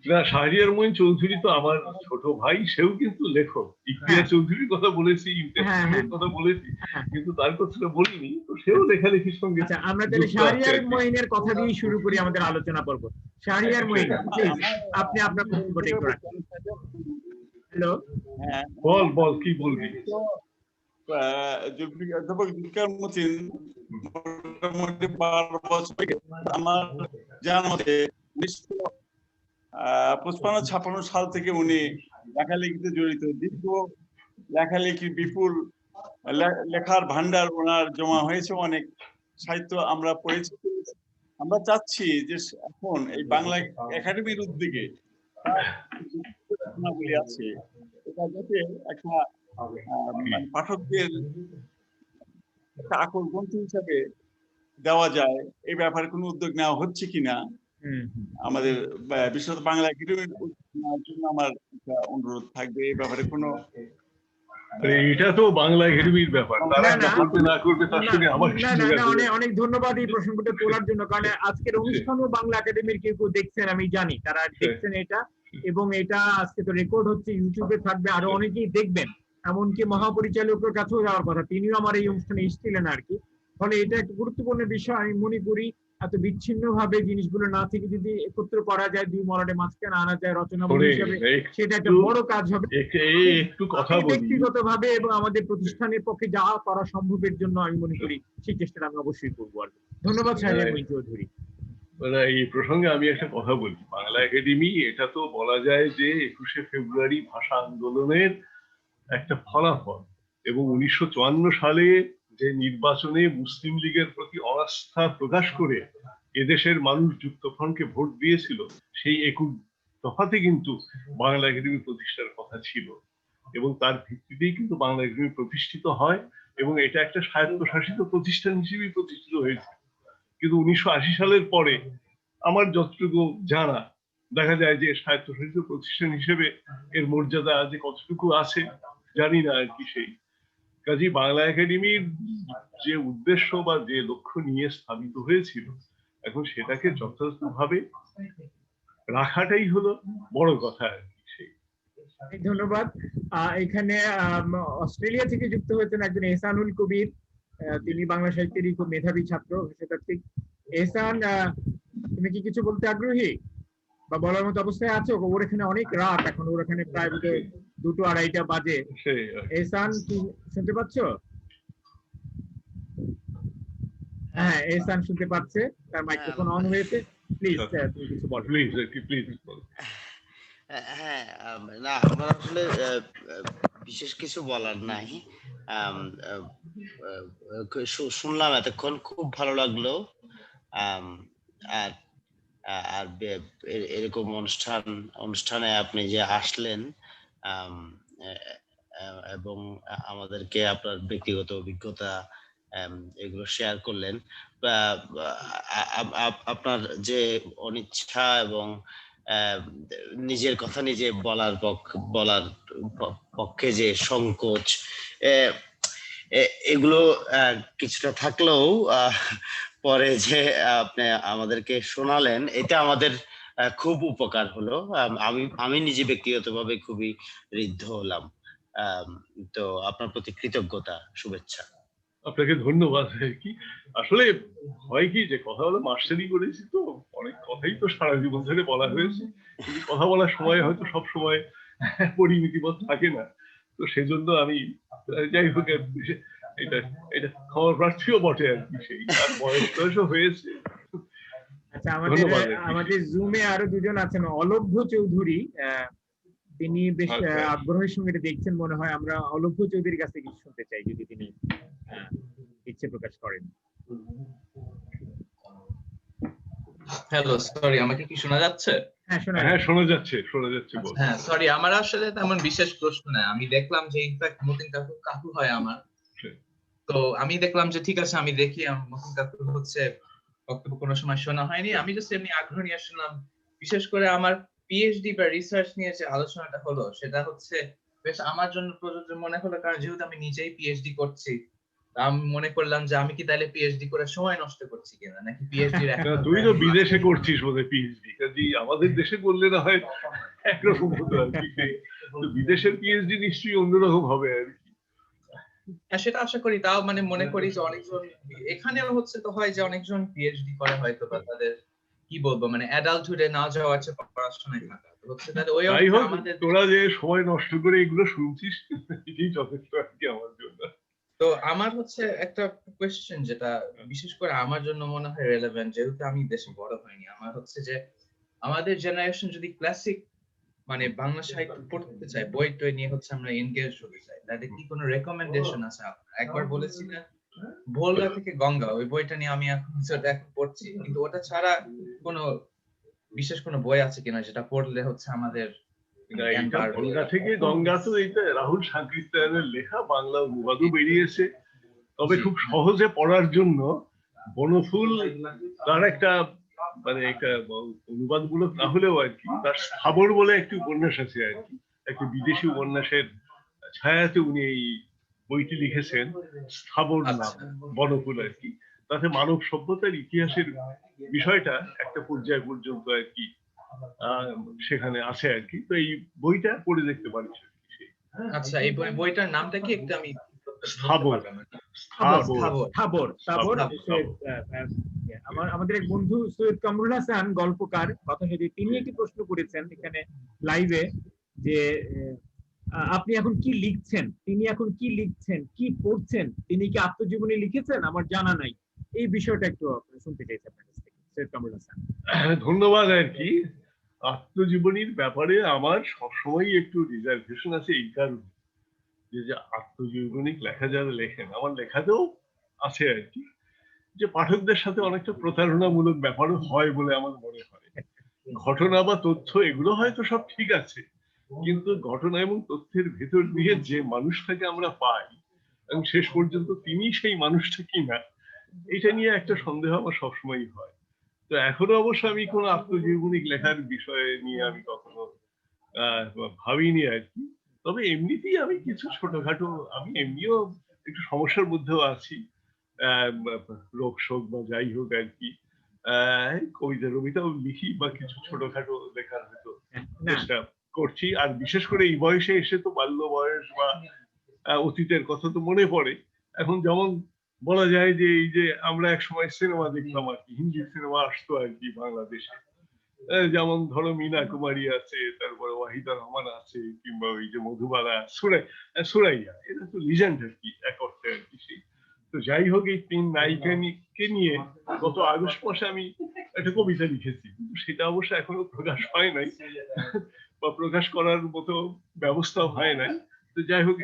না, শাহরিয়ার মঈন চৌধুরী তো আমার ছোট ভাই, সেও কিন্তু লেখক। ইকরিয়া চৌধুরীর কথা বলেছি, ইমতিয়াজের কথা বলেছি, কিন্তু তার কথাটা বলিনি। তো সেও লেখালেখির সঙ্গে। আচ্ছা, আমরা তাহলে শাহরিয়ার মঈনের কথা দিয়ে শুরু করি আমাদের আলোচনা পর্ব। শাহরিয়ার মঈন, প্লিজ আপনি আপনার বক্তব্যটা একটু রাখুন। হ্যালো, বল কি বলবি? অধ্যাপক জুলফিকার মতিন মোটামুটি 12 বছর আমার জানা মতে 1955-56 সাল থেকে উনি লেখালেখিতে জড়িত। দীর্ঘ লেখালেখির বিপুল লেখার ভান্ডার ওনার জমা হয়েছে, অনেক সাহিত্য আমরা পড়েছি। আমরা চাচ্ছি যে এখন এই বাংলা একাডেমির উদ্যোগে রচনাগুলি আছে এটা যাতে একটা পাঠকদের একটা আকর গ্রন্থ হিসাবে দেওয়া যায়, এই ব্যাপারে কোনো উদ্যোগ নেওয়া হচ্ছে কিনা আমাদের বিশেষত বাংলা একাডেমির জন্য আমার একটা অনুরোধ থাকবে। এই ব্যাপারে কোনো এটা তো বাংলা একাডেমির ব্যাপার, তারা করবে না করবে তার সঙ্গে আমার অনেক ধন্যবাদ এই প্রসঙ্গটা তোলার জন্য। কারণ আজকের অনুষ্ঠানও বাংলা একাডেমির কেউ দেখছেন, আমি জানি তারা দেখছেন এটা, এবং এটা আজকে তো রেকর্ড হচ্ছে, ইউটিউবে থাকবে, আরো অনেকেই দেখবেন। এমনকি মহাপরিচালকের কাছেও যাওয়ার কথা, তিনিও আমার এই অনুষ্ঠানে এসেছিলেন আর কি। ফলে এটা একটা গুরুত্বপূর্ণ বিষয়। আমি মনে করি এত বিচ্ছিন্ন ভাবে জিনিসগুলো না থেকে যদি একত্র করা যায়, দুই মলাটে মাঝখানে আনা যায় রচনা হিসাবে, সেটা একটা বড় কাজ হবে। একটু কথা বলি ব্যক্তিগত ভাবে এবং আমাদের প্রতিষ্ঠানের পক্ষে যা করা সম্ভবের জন্য আমি মনে করি সেই চেষ্টাটা আমি অবশ্যই করবো। আর ধন্যবাদ শাহরিয়ার মঈন চৌধুরী। এই প্রসঙ্গে আমি একটা কথা বলি। বাংলা একাডেমি এটা তো বলা যায় যে 21শে ফেব্রুয়ারি ভাষা আন্দোলনের একটা ফলাফল, এবং 1954 সালে যে নির্বাচনে মুসলিম লীগের প্রতি অনাস্থা প্রকাশ করে এদেশের মানুষ যুক্তফ্রন্টকে ভোট দিয়েছিল, সেই একুশ দফাতে কিন্তু বাংলা একাডেমি প্রতিষ্ঠার কথা ছিল, এবং তার ভিত্তিতেই কিন্তু বাংলা একাডেমি প্রতিষ্ঠিত হয়, এবং এটা একটা স্বায়ত্তশাসিত প্রতিষ্ঠান হিসেবেই প্রতিষ্ঠিত হয়েছে। কিন্তু 1980 সালের পরে আমার যতটুকু জানা, দেখা যায় যে স্বায়ত্তশাসিত প্রতিষ্ঠান হিসেবে এর মর্যাদা যে কতটুকু আছে জানি না আর কি। সেই কাজেই বাংলা একাডেমির যে উদ্দেশ্য বা যে লক্ষ্য নিয়ে স্থাপিত হয়েছিল, এখন সেটাকে যথাযথভাবে রাখাটাই হলো বড় কথা আর কি। সেই ধন্যবাদ। এখানে অস্ট্রেলিয়া থেকে যুক্ত হয়েছেন একজন এহসানুল কবির, তিনি বাংলা সাহিত্যেরই খুব মেধাবী ছাত্র। এহসান, তুমি কি কিছু বলতে আগ্রহী বা বলার মতো অবস্থায় আছো? ওর এখানে অনেক রাত, এখন ওর এখানে প্রায় 2-2:30 বাজে। এহসান কি শুনতে পাচ্ছ? হ্যাঁ, এহসান শুনতে পাচ্ছে, তার মাইক্রোফোন অন হয়েছে। প্লিজ তুমি কিছু বলো। প্লিজ হ্যাঁ, না আমার আসলে বিশেষ কিছু বলার নাই। শুনলাম এতক্ষণ, খুব ভালো লাগলো। আর আর এরকম অনুষ্ঠানে আপনি যে আসলেন এবং আমাদেরকে আপনার ব্যক্তিগত অভিজ্ঞতা এগুলো শেয়ার করলেন, আপনার যে অনিচ্ছা এবং নিজের কথা নিজে বলার পক্ষে যে সংকোচ, এগুলো কিছুটা থাকলেও পরে যে আপনি আমাদেরকে শোনালেন, এটা আমাদের খুব উপকার হলো। আমি নিজে ব্যক্তিগতভাবে খুবই ঋদ্ধ হলাম। তো আপনার প্রতি কৃতজ্ঞতা, শুভেচ্ছা। আপনাকে ধন্যবাদ। কি আসলে হয় কি যে কথা বলে মাস্টারি করেছি, তো অনেক কথাই তো সারা জীবন ধরে বলা হয়েছে, কিন্তু কথা বলার সময় হয়তো সব সময় পরিমিতিবোধ থাকে না। তো সেজন্য আমি যাই হোক এটা খবর প্রার্থীও বটে আর কি। সেই আর বয়সও হয়েছে। আচ্ছা, আমাদের জুমে আরো দুজন আছেন, অলভ্য চৌধুরী, তিনি বেশ আগ্রহের সঙ্গে দেখছেন মনে হয়। আমরা অলভ্য চৌধুরীর কাছে কিছু শুনতে চাই, যদি তিনি ইচ্ছে প্রকাশ করেন। হ্যালো, সরি, আমাকে কি শোনা যাচ্ছে? হ্যাঁ, শোনা যাচ্ছে। হ্যাঁ, সরি, আমার আসলে তেমন বিশেষ প্রশ্ন নাই। আমি দেখলাম যে ইনফ্যাক্ট মতিন কাকু হয় আমার। তো আমি দেখলাম যে ঠিক আছে আমি দেখি মহসিন কাকুর হচ্ছে বক্তব্য কোনো সময় শোনা হয়নি, আমি জাস্ট এমনি আগ্রহ নিয়ে শুনলাম। বিশেষ করে আমার পিএইচডি বা রিসার্চ নিয়ে যে আলোচনাটা হলো সেটা হচ্ছে বেশ আমার জন্য প্রযোজ্য মনে হলো, কারণ যেহেতু আমি নিজেই পিএইচডি করছি, তা আমি মনে করলাম যে আমি কি তাহলে পিএইচডি করে সময় নষ্ট করছি কিনা, নাকি পিএইচডির না, তুই তো বিদেশে করছিস বোধহয় পিএইচডি, কাজেই আমাদের দেশে করলে না হয় একরকম হতো আর কি। তো বিদেশের পিএইচডি নিশ্চয়ই অন্যরকম হবে আর কি। হ্যাঁ, সেটা আশা করি। তাও মানে মনে করি যে অনেকজন এখানেও হচ্ছে তো হয় যে অনেকজন পিএইচডি করে হয়তো বা তাদের কি বলবো মানে অ্যাডাল্টহুডে না যাওয়া আছে পড়াশোনায় থাকা, তো হচ্ছে তাহলে ওই যাই অর্থে হোক, আমাদের। তোরা যে সময় নষ্ট করে এগুলো শুনছিস এটাই যথেষ্ট আর কি আমার জন্য। তো আমার হচ্ছে একটা কোয়েশ্চেন যেটা বিশেষ করে আমার জন্য মনে হয় রেলেভেন্ট, যেহেতু আমি দেশে বড় হয়নি। আমার হচ্ছে যে আমাদের জেনারেশন যদি ক্লাসিক মানে বাংলা সাহিত্য পড়তে চাই, বই টই নিয়ে হচ্ছে আমরা এনগেজ হতে চাই, তাহলে কি কোনো রেকমেন্ডেশন আছে আপনার? একবার বলেছি না ভোলগা থেকে গঙ্গা, ওই বইটা নিয়ে আমি এখন পড়ছি, কিন্তু ওটা ছাড়া কোনো বিশেষ কোনো বই আছে কিনা যেটা পড়লে হচ্ছে আমাদের না, জ্ঞান এটা বাড়বে? গঙ্গা থেকে গঙ্গা তো এটা রাহুল সাংকৃত্যায়নের লেখা, বাংলা অনুবাদও বেরিয়েছে। তবে খুব সহজে পড়ার জন্য বনফুল তার একটা মানে একটা অনুবাদমূলক না হলেও আর কি, তার স্থাবর বলে একটি উপন্যাস আছে আর কি, একটি বিদেশি উপন্যাসের ছায়াতে উনি এই বইটি লিখেছেন। স্থাবর নাম বনফুল আর কি। তাতে মানব সভ্যতার ইতিহাসের বিষয়টা একটা পর্যায় পর্যন্ত আর কি সেখানে আছে আর কি। তো এই বইটা পড়ে দেখতে পারিস। আচ্ছা, এই বইটার নামটা কি একটু আমি স্থাবর। আমাদের এক বন্ধু সৈয়দ কামরুল হাসান গল্পকার কথা সাথে তিনি একটি প্রশ্ন করেছেন এখানে লাইভে যে আপনি এখন কি লিখছেন, তিনি এখন কি লিখছেন, কি পড়ছেন, তিনি কি আত্মজীবনী লিখেছেন? আমার জানা নাই, এই বিষয়টা একটু শুনতে চাইছি আপনার কাছ থেকে সৈয়দ কামরুল হাসান। ধন্যবাদ আর কি। আত্মজীবনীর ব্যাপারে আমার সবসময় একটু রিজার্ভেশন আছে এই কারণে যে আত্মজীবনী লেখা যারা লেখেন, আমার লেখাতেও আছে আর কি, যে পাঠকদের সাথে অনেকটা প্রতারণামূলক ব্যাপারও হয় বলে আমার মনে হয়। ঘটনা বা তথ্য এগুলো হয়তো সব ঠিক আছে, কিন্তু ঘটনা এবং তথ্যের ভেতর দিয়ে যে মানুষটাকে আমরা পাই এবং শেষ পর্যন্ত তিনি সেই মানুষটা কিনা, এটা নিয়ে একটা সন্দেহ আমার সবসময়ই হয়। তো এখনো অবশ্য আমি কোনো আত্মজীবনী লেখার বিষয়ে নিয়ে আমি কখনো ভাবিনি আর কি। তবে এমনিতেই আমি কিছু ছোটখাটো, আমি এমনিও একটু সমস্যার মধ্যেও আছি, রোগ শোক বা যাই হোক আর কি। কবিতা রবিতাও লিখি বা কিছু ছোটখাটো লেখার হয়তো চেষ্টা করছি। আর বিশেষ করে এই বয়সে এসে তো বাল্য বয়স বা অতীতের কথা তো মনে পড়ে। এখন যেমন বলা যায় যে এই যে আমরা এক সময় সিনেমা দেখতাম আর কি, হিন্দি সিনেমা আসতো আর কি বাংলাদেশে, যেমন ধরো মীনা কুমারী আছে, তারপরে ওয়াহিদা রহমান আছে, কিংবা ওই যে মধুবালা, সুরাইয়া, এরা তো লিজেন্ড আর কি এক অর্থে আর কি। তো যাই হোক, এই তিন নায়িকাকে নিয়ে গত আগস্ট মাসে আমি একটা কবিতা লিখেছি, কিন্তু সেটা অবশ্য এখনো প্রকাশ হয় নাই বা প্রকাশ করার মতো ব্যবস্থাও হয় নাই। তো যাই হোক,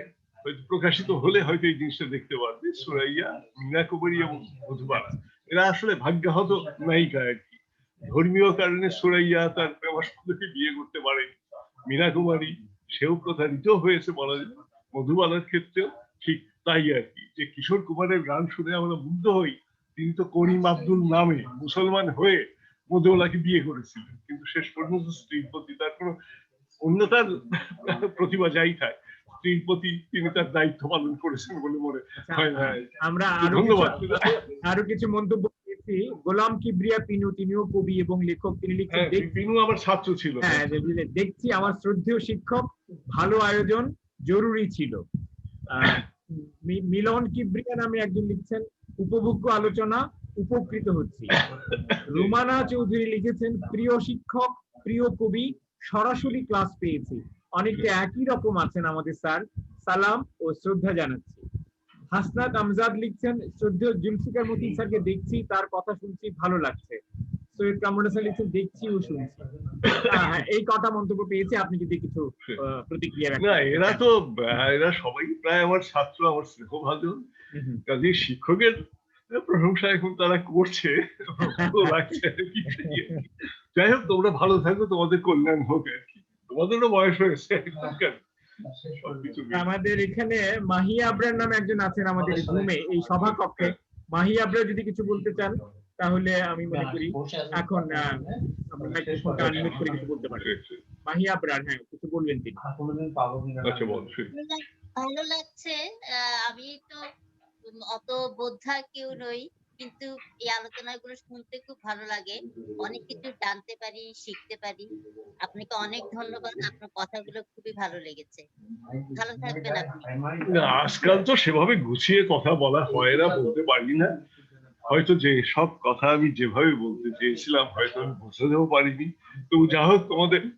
প্রকাশিত হলে হয়তো এই জিনিসটা দেখতে পারবে। সুরাইয়া, মীনা কুমারী এবং মধুবালা এরা আসলে ভাগ্যাহত নায়িকা আর কি। ধর্মীয় কারণে সুরাইয়া তার প্রেমাস্পদকে বিয়ে করতে পারে, মীনা কুমারী সেও প্রতারিত হয়েছে বলা যায়। মধুবালার ক্ষেত্রেও ঠিক তাই আর কি, যে কিশোর কুমারের গান শুনে আমরা মুগ্ধ হই। তিনি তো করিম আব্দুল নামে মুসলমান হয়ে মধুবালাকে বিয়ে করেছিলেন, কিন্তু শেষ পর্যন্ত স্ত্রীর প্রতি তার কোনো অন্যতার প্রতিভা যাই থাকে, স্ত্রীর প্রতি তিনি তার দায়িত্ব পালন করেছেন বলে মনে হয় না। আমরা আরো কিছু মন্তব্য পেয়েছি। গোলাম কিবরিয়া পিনু, তিনিও কবি এবং লেখক, তিনি লিখছেন পিনু আমার ছাত্র ছিল। হ্যাঁ, দেখছি আমার শ্রদ্ধেয় শিক্ষক, ভালো আয়োজন জরুরি ছিল। মিলন কিবরিয়া নামে একজন লিখছেন, উপভোগ্য আলোচনা, উপকৃত হচ্ছি। রুমানা চৌধুরী লিখেছেন, প্রিয় শিক্ষক, প্রিয় কবি, সরাসরি ক্লাস পেয়েছি। অনেকটা একই রকম আছেন আমাদের স্যার, সালাম ও শ্রদ্ধা জানাচ্ছি। হাসনাত আমজাদ লিখছেন, শ্রদ্ধেয় জুলফিকার মতিন স্যারকে দেখছি, তার কথা শুনছি, ভালো লাগছে। সৈয়দ কামরুল হাসান লিখছেন, দেখছি ও শুনছি। এই কথা মন্তব্য পেয়েছি, আপনি যদি কিছু প্রতিক্রিয়া রাখেন। না, এরা সবাই প্রায় আমার ছাত্র, আমার স্নেহভাজন, কাজে শিক্ষকের প্রশংসা এখন তারা করছে, ভালো লাগছে। যাই হোক, তোমরা ভালো থাকো, তোমাদের কল্যাণ হোক আর কি। তোমাদেরও বয়স হয়েছে, সবকিছু আমাদের এখানে মাহি আবরার নামে একজন আছেন আমাদের জুমে এই সভা কক্ষে। মাহি আবরা যদি কিছু বলতে চান তাহলে আমি মনে করি এখন আপনি মাইক্রোফোনটা আনমিউট করে কিছু বলতে পারেন। মাহি আবরার, হ্যাঁ কিছু বলবেন তিনি। আচ্ছা বল। ভালো লাগছে। আমি তো অত বোদ্ধা কেউ নই, কিন্তু এই আলোচনাগুলো শুনতে খুব ভালো লাগে। অনেক কিছু জানতে পারি, শিখতে পারি। আপনাকে অনেক ধন্যবাদ। আপনার কথাগুলো খুবই ভালো লেগেছে। ভালো থাকবেন আপনি। না, আজকাল তো সেভাবে গুছিয়ে কথা বলা হয় না, বলতে পারি না। হয়তো যে সব কথা আমি যেভাবে বলতে চেয়েছিলাম হয়তো আমি বোঝাতেও পারিনি। তো যা হোক,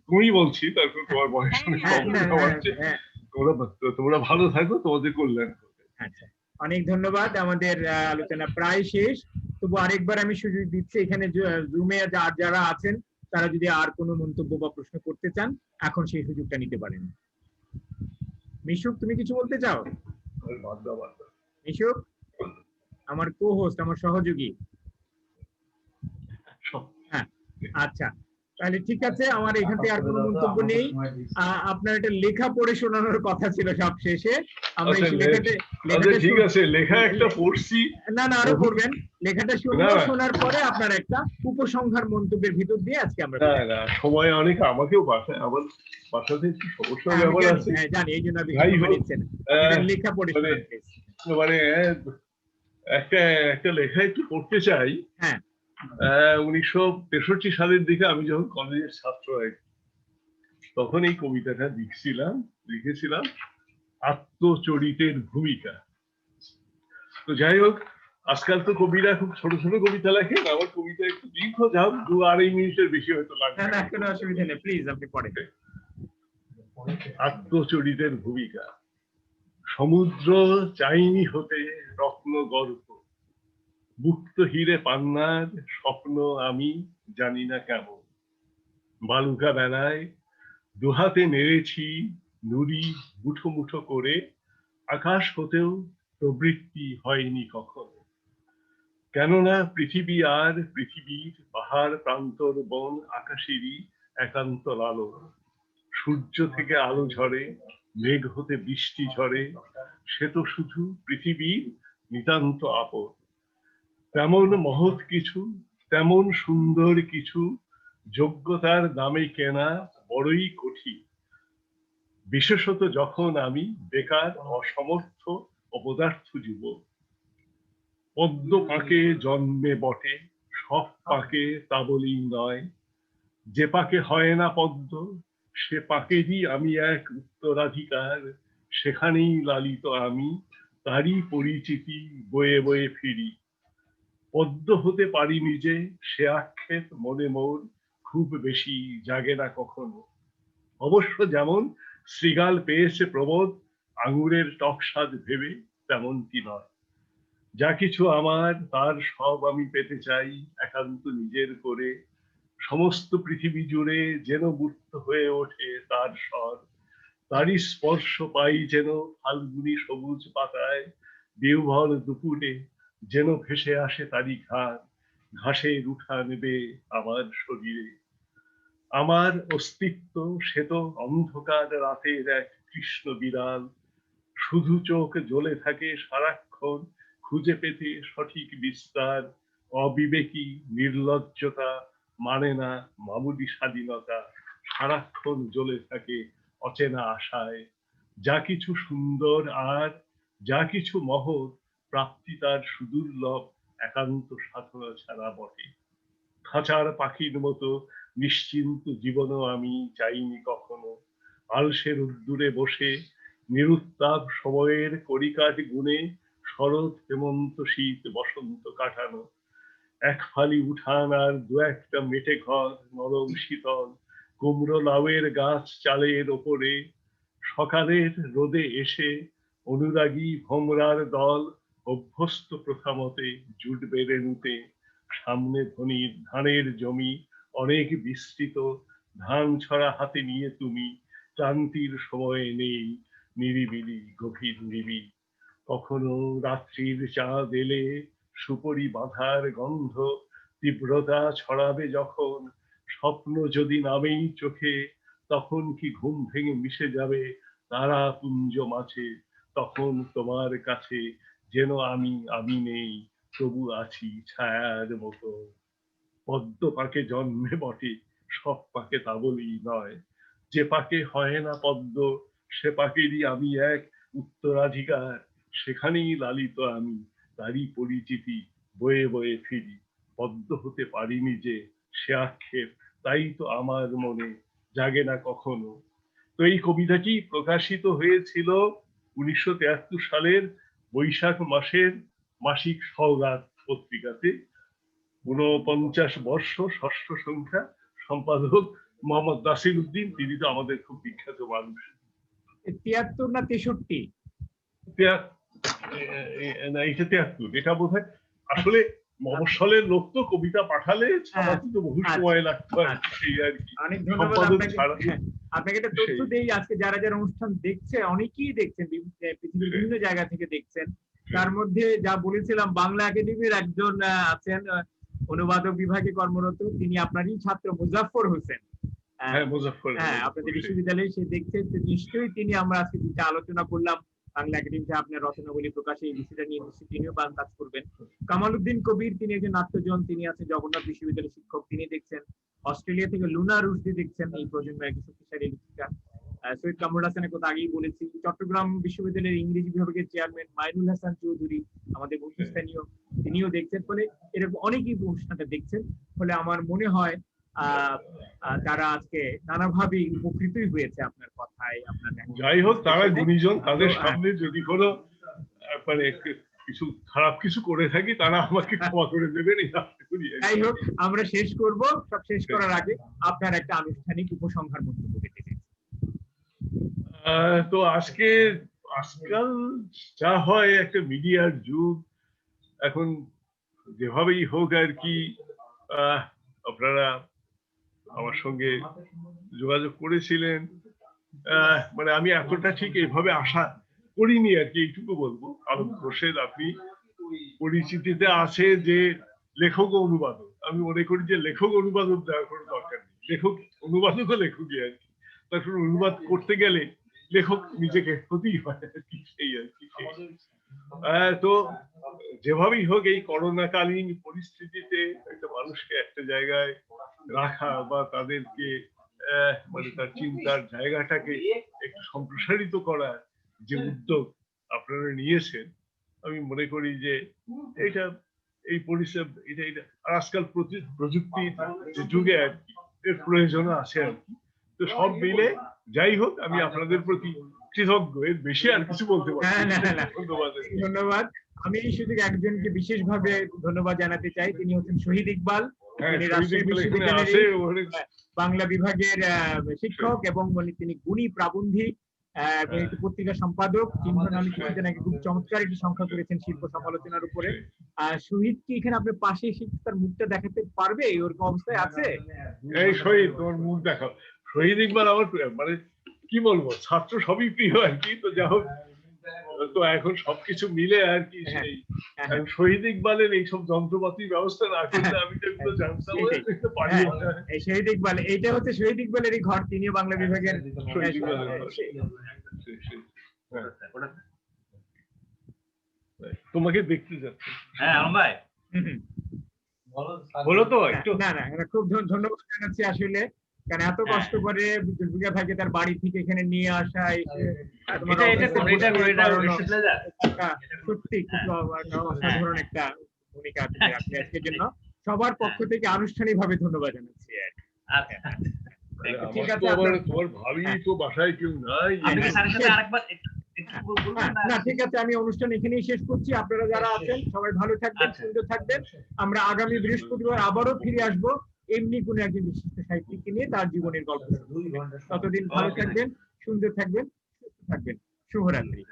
তুমি বলছি, তারপর তোমার বয়স অনেক কম হচ্ছে। তোমরা ভালো থাকো, তোমাদের কল্যাণ। আচ্ছা, অনেক ধন্যবাদ। আমাদের আলোচনা প্রায় শেষ, তবু আরেকবার আমি সুযোগ দিচ্ছি এখানে জুমে যারা আছেন তারা যদি আর কোনো মন্তব্য বা প্রশ্ন করতে চান এখন সেই সুযোগটা নিতে পারেন। মিশুক, তুমি কিছু বলতে চাও? মিশুক আমার কো-হোস্ট, আমার সহযোগী। হ্যাঁ, আচ্ছা তাহলে ঠিক আছে, আমার এখান থেকে আর কোনো মন্তব্য নেই। আপনার একটা লেখা পড়ে শোনানোর কথা ছিল সব শেষে। আমরা লেখাটা ঠিক আছে, লেখা একটা পড়ছি। না আরো পড়বেন। লেখাটা শোনার পরে আপনার একটা উপসংহার মন্তব্যের ভিতর দিয়ে আজকে আমরা না সময় অনেক আমাকেও আমার বাসাতে একটু সমস্যার ব্যাপার আছে। হ্যাঁ জানি, এই জন্য লেখা পড়ে মানে একটা লেখা একটু পড়তে চাই। হ্যাঁ, 1963 সালের দিকে আমি যখন কলেজের ছাত্র, তখন এই কবিতাটা লিখেছিলাম আত্মচরিতের ভূমিকা। তো যাই হোক, আজকাল তো কবিরা খুব ছোট ছোট কবিতা লেখেন, আমার কবিতা একটু দীর্ঘ, যাও 2-2.5 মিনিটের বেশি হয়তো লাগবে না। কোনো অসুবিধা নেই, প্লিজ আপনি পড়েন। আত্মচরিতের ভূমিকা। সমুদ্র চাইনি হতে রত্ন গর্ভ, মুক্ত হিরে পান্নার স্বপ্ন আমি জানি না কেমন। বালুকা বেলায় দুহাতে নেড়েছি নুড়ি মুঠো মুঠো করে, আকাশ হতেও প্রবৃত্তি হয়নি কখনো। কেননা পৃথিবী আর পৃথিবীর পাহাড় প্রান্তর বন আকাশেরই একান্ত আলো। সূর্য থেকে আলো ঝরে, মেঘ হতে বৃষ্টি ঝরে, সে তো শুধু পৃথিবীর নিতান্ত আপদ। তেমন মহৎ কিছু, তেমন সুন্দর কিছু যোগ্যতার দামে কেনা বড়ই কঠিন, বিশেষত যখন আমি বেকার, অসমর্থ, অপদার্থ যুবক। পদ্ম পাকে জন্মে বটে, সব পাকে তা বলেই নয়। যে পাকে হয় না পদ্ম, সে পাকেরই আমি এক উত্তরাধিকার। সেখানেই লালিত আমি, তারই পরিচিতি বয়ে বয়ে ফিরি। পদ্ম হতে পারি নিজে, সে আক্ষেপ মনে মোর খুব বেশি জাগে না কখনো। অবশ্য যেমন শৃগাল পেয়েছে প্রবোধ আঙুরের টক স্বাদ ভেবে, তেমনটি নয়। যা কিছু আমার তার সব আমি পেতে চাই একান্ত নিজের করে। সমস্ত পৃথিবী জুড়ে যেন মূর্ত হয়ে ওঠে তার স্বর, তারই স্পর্শ পাই যেন ফাল্গুনি সবুজ পাতায়, বিহ্বল দুপুরে যেন ভেসে আসে তারই ঘাস, ঘাসের উঠান বেয়ে আমার শরীরে। আমার অস্তিত্ব সে তো অন্ধকার রাতের এক কৃষ্ণ বিড়াল, শুধু চোখ জ্বলে থাকে সারাক্ষণ খুঁজে পেতে সঠিক বিস্তার। অবিবেকী নির্লজ্জতা মানে না মামুলি স্বাধীনতা, সারাক্ষণ জ্বলে থাকে অচেনা আশায়। যা কিছু সুন্দর আর যা কিছু মহৎ, প্রাপ্তি তার সুদুর্লভ একান্ত সাধনা ছাড়া বটে। খাঁচার পাখির মতো নিশ্চিন্ত জীবনও আমি চাইনি কখনো। আলসে রোদ্দুরে বসে নিরুত্তাপ সময়ের কড়িকাঠ গুনে শরৎ হেমন্ত শীত বসন্ত কাটানো। এক ফালি উঠান আর দু একটা মেটে ঘর নরম শীতল, কুমড়ো লাউয়ের গাছ চালের ওপরে। সকালের রোদে এসে অনুরাগী ভোমরার দল অভ্যস্ত প্রথা মতে জুটবে রেণুতে। সামনে ধনির ধানের জমি অনেক বিস্তৃত, ধান ছড়া হাতে নিয়ে তুমি ক্লান্তির সময়ে নেই নিরিবিলি গভীর নিবিড়। কখনো রাত্রির চাঁদ এলে সুপরি বাঁধার গন্ধ তীব্রতা ছড়াবে যখন, স্বপ্ন যদি নামেই চোখে, তখন কি ঘুম ভেঙে মিশে যাবে তারা পুঞ্জ মাঝে, তখন তোমার কাছে যেন আমি নেই, তবু আছি ছায়ার মতো। পদ্ম পাকে জন্মে বটে, সব পাকে তা বলি নয়, যে পাকে হয় না পদ্ম সে পাকেরই আমি এক উত্তরাধিকার, সেখানেই লালিত আমি, তারই পরিচিতি বয়ে বয়ে ফিরি। পদ্ম হতে পারিনি যে, সে আক্ষেপ তাই তো আমার মনে জাগে না কখনো। তো এই কবিতাটি প্রকাশিত হয়েছিল 1973 সালের বৈশাখ মাসের মাসিক সওগাত পত্রিকাতে। 49 বর্ষ, ষষ্ঠ সংখ্যা, সম্পাদক মোহাম্মদ নাসির উদ্দিন, তিনি তো আমাদের খুব বিখ্যাত মানুষ। 73 না 63? না, এটা 73, এটা বোধ হয় আসলে মফস্বলের লোক তো কবিতা পাঠালে ছাপাতে তো বহু সময় লাগতো আর কি, সেই আর কি। অনেক ধন্যবাদ সম্পাদক আপনাকে। ছাড়া আপনাকে একটা তথ্য সেই। দেই, আজকে যারা যারা অনুষ্ঠান দেখছে অনেকেই দেখছেন, পৃথিবীর বিভিন্ন জায়গা থেকে দেখছেন। তার মধ্যে যা বলেছিলাম, বাংলা একাডেমির একজন আছেন অনুবাদক বিভাগে কর্মরত, তিনি আপনারই ছাত্র মুজাফফর হোসেন। হ্যাঁ, মুজাফফর। হ্যাঁ, আপনাদের বিশ্ববিদ্যালয়ে সে দেখছেন, তো নিশ্চয়ই তিনি, আমরা আজকে যেটা আলোচনা করলাম বাংলা একাডেমিতে আপনার রচনাবলী প্রকাশে, এই বিষয়টা নিয়ে নিশ্চয়ই তিনিও কাজ করবেন। কামাল উদ্দিন কবির, তিনি একজন নাট্যজন, তিনি আছেন জগন্নাথ বিশ্ববিদ্যালয়ের শিক্ষক, তিনি দেখছেন। অস্ট্রেলিয়া থেকে লুনা রুশদি দেখছেন, এই প্রজন্মের একজন শক্তিশালী লেখিকা। সৈয়দ কামরুল হাসানের কথা আগেই বলেছি। চট্টগ্রাম বিশ্ববিদ্যালয়ের ইংরেজি বিভাগের চেয়ারম্যান মাইনুল হাসান চৌধুরী, আমাদের বন্ধুস্থানীয়, তিনিও দেখছেন। ফলে এরকম অনেকেই অনুষ্ঠানটা দেখছেন। ফলে আমার মনে হয় তারা আজকে নানাভাবে উপকৃতই হয়েছে আপনার কথায়, আপনার। যাই হোক, তারা গুণীজন, তাদের সামনে যদি কোনো মানে কিছু খারাপ কিছু করে থাকি, তারা আমাকে ক্ষমা করে দেবেন। যাই হোক, আমরা শেষ করব। সব শেষ করার আগে আপনার একটা আনুষ্ঠানিক উপসংহার মন্তব্য পেতে চাই। তো আজকাল যা হয়, একটা মিডিয়ার যুগ, এখন যেভাবেই হোক আর কি, আপনারা আমার সঙ্গে যোগাযোগ করেছিলেন, মানে আমি এতটা ঠিক এইভাবে আশা করিনি আর কি, এইটুকু বলবো। আলম খোরশেদ, আপনি পরিচিতিতে আছে যে লেখক ও অনুবাদক, আমি মনে করি যে লেখক অনুবাদক দেওয়ার কোনো দরকার নেই, লেখক অনুবাদকও লেখকই আর কি। তখন অনুবাদ করতে গেলে লেখক নিজেকে হতেই হয় আর কি, সেই আর কি। তো যেভাবেই হোক, এই করোনাকালীন পরিস্থিতিতে একটা মানুষকে একটা জায়গায় রাখা বা তাদেরকে মানে তার চিন্তার জায়গাটাকে একটু সম্প্রসারিত করার যে উদ্যোগ আপনারা নিয়েছেন, আমি মনে করি যে এটা এই পরিষেবা, এটা আর আজকাল প্রযুক্তির যে যুগে আর কি, এর প্রয়োজন আছে আর কি। তো সব মিলে যাই হোক, আমি আপনাদের প্রতি কৃতজ্ঞ, এর বেশি আর কিছু বলতে পারি না। ধন্যবাদ। ধন্যবাদ। আমি এই সুযোগে একজনকে বিশেষভাবে ধন্যবাদ জানাতে চাই, তিনি হচ্ছেন শহীদ ইকবাল। তিনি রাজশাহী বিশ্ববিদ্যালয়ের বাংলা বিভাগের শিক্ষক এবং তিনি গুণী প্রাবন্ধিক পত্রিকা সম্পাদক। আমি নাকি খুব চমৎকার একটি সংখ্যা করেছেন শিল্প সমালোচনার উপরে। শহীদ কি এখানে আপনার পাশে এসে তার মুখটা দেখাতে পারবে? ওরকম অবস্থায় আছে? এই শহীদ, তোমার মুখ দেখাও। শহীদ ইকবাল আমার মানে কি বলবো, ছাত্র সবই প্রিয় আর কি। তো যা হোক, তো এখন সবকিছু মিলে আর কি, সেই শহীদ ইকবালের এইসব যন্ত্রপাতির ব্যবস্থা না করলে আমি তো জানতাম পারি না। শহীদ ইকবাল, এইটা হচ্ছে শহীদ ইকবালের এই ঘর, তিনিও বাংলা বিভাগের। তোমাকে দেখতে যাচ্ছে। হ্যাঁ ভাই, বলো তো একটু। না, খুব ধন্যবাদ জানাচ্ছি আসলে, কারণ এত কষ্ট করে জুলফিকার ভাইকে তার বাড়ি থেকে এখানে নিয়ে আসা, সত্যি খুব অসাধারণ একটা ভূমিকা তুমি রাখলে আজকের জন্য। সবার পক্ষ থেকে আনুষ্ঠানিক ভাবে ধন্যবাদ জানাচ্ছি। ঠিক আছে, তোমার ভাবি তো বাসায় কেউ নাই। না, ঠিক আছে, আমি অনুষ্ঠান এখানেই শেষ করছি। আপনারা যারা আছেন সবাই ভালো থাকবেন, সুন্দর থাকবেন। আমরা আগামী বৃহস্পতিবার আবারও ফিরে আসবো এমনি কোন একজন বিশিষ্ট সাহিত্যিককে নিয়ে, তার জীবনের গল্প। ততদিন ভালো থাকবেন, সুন্দর থাকবেন, সুস্থ থাকবেন। শুভরাত্রি।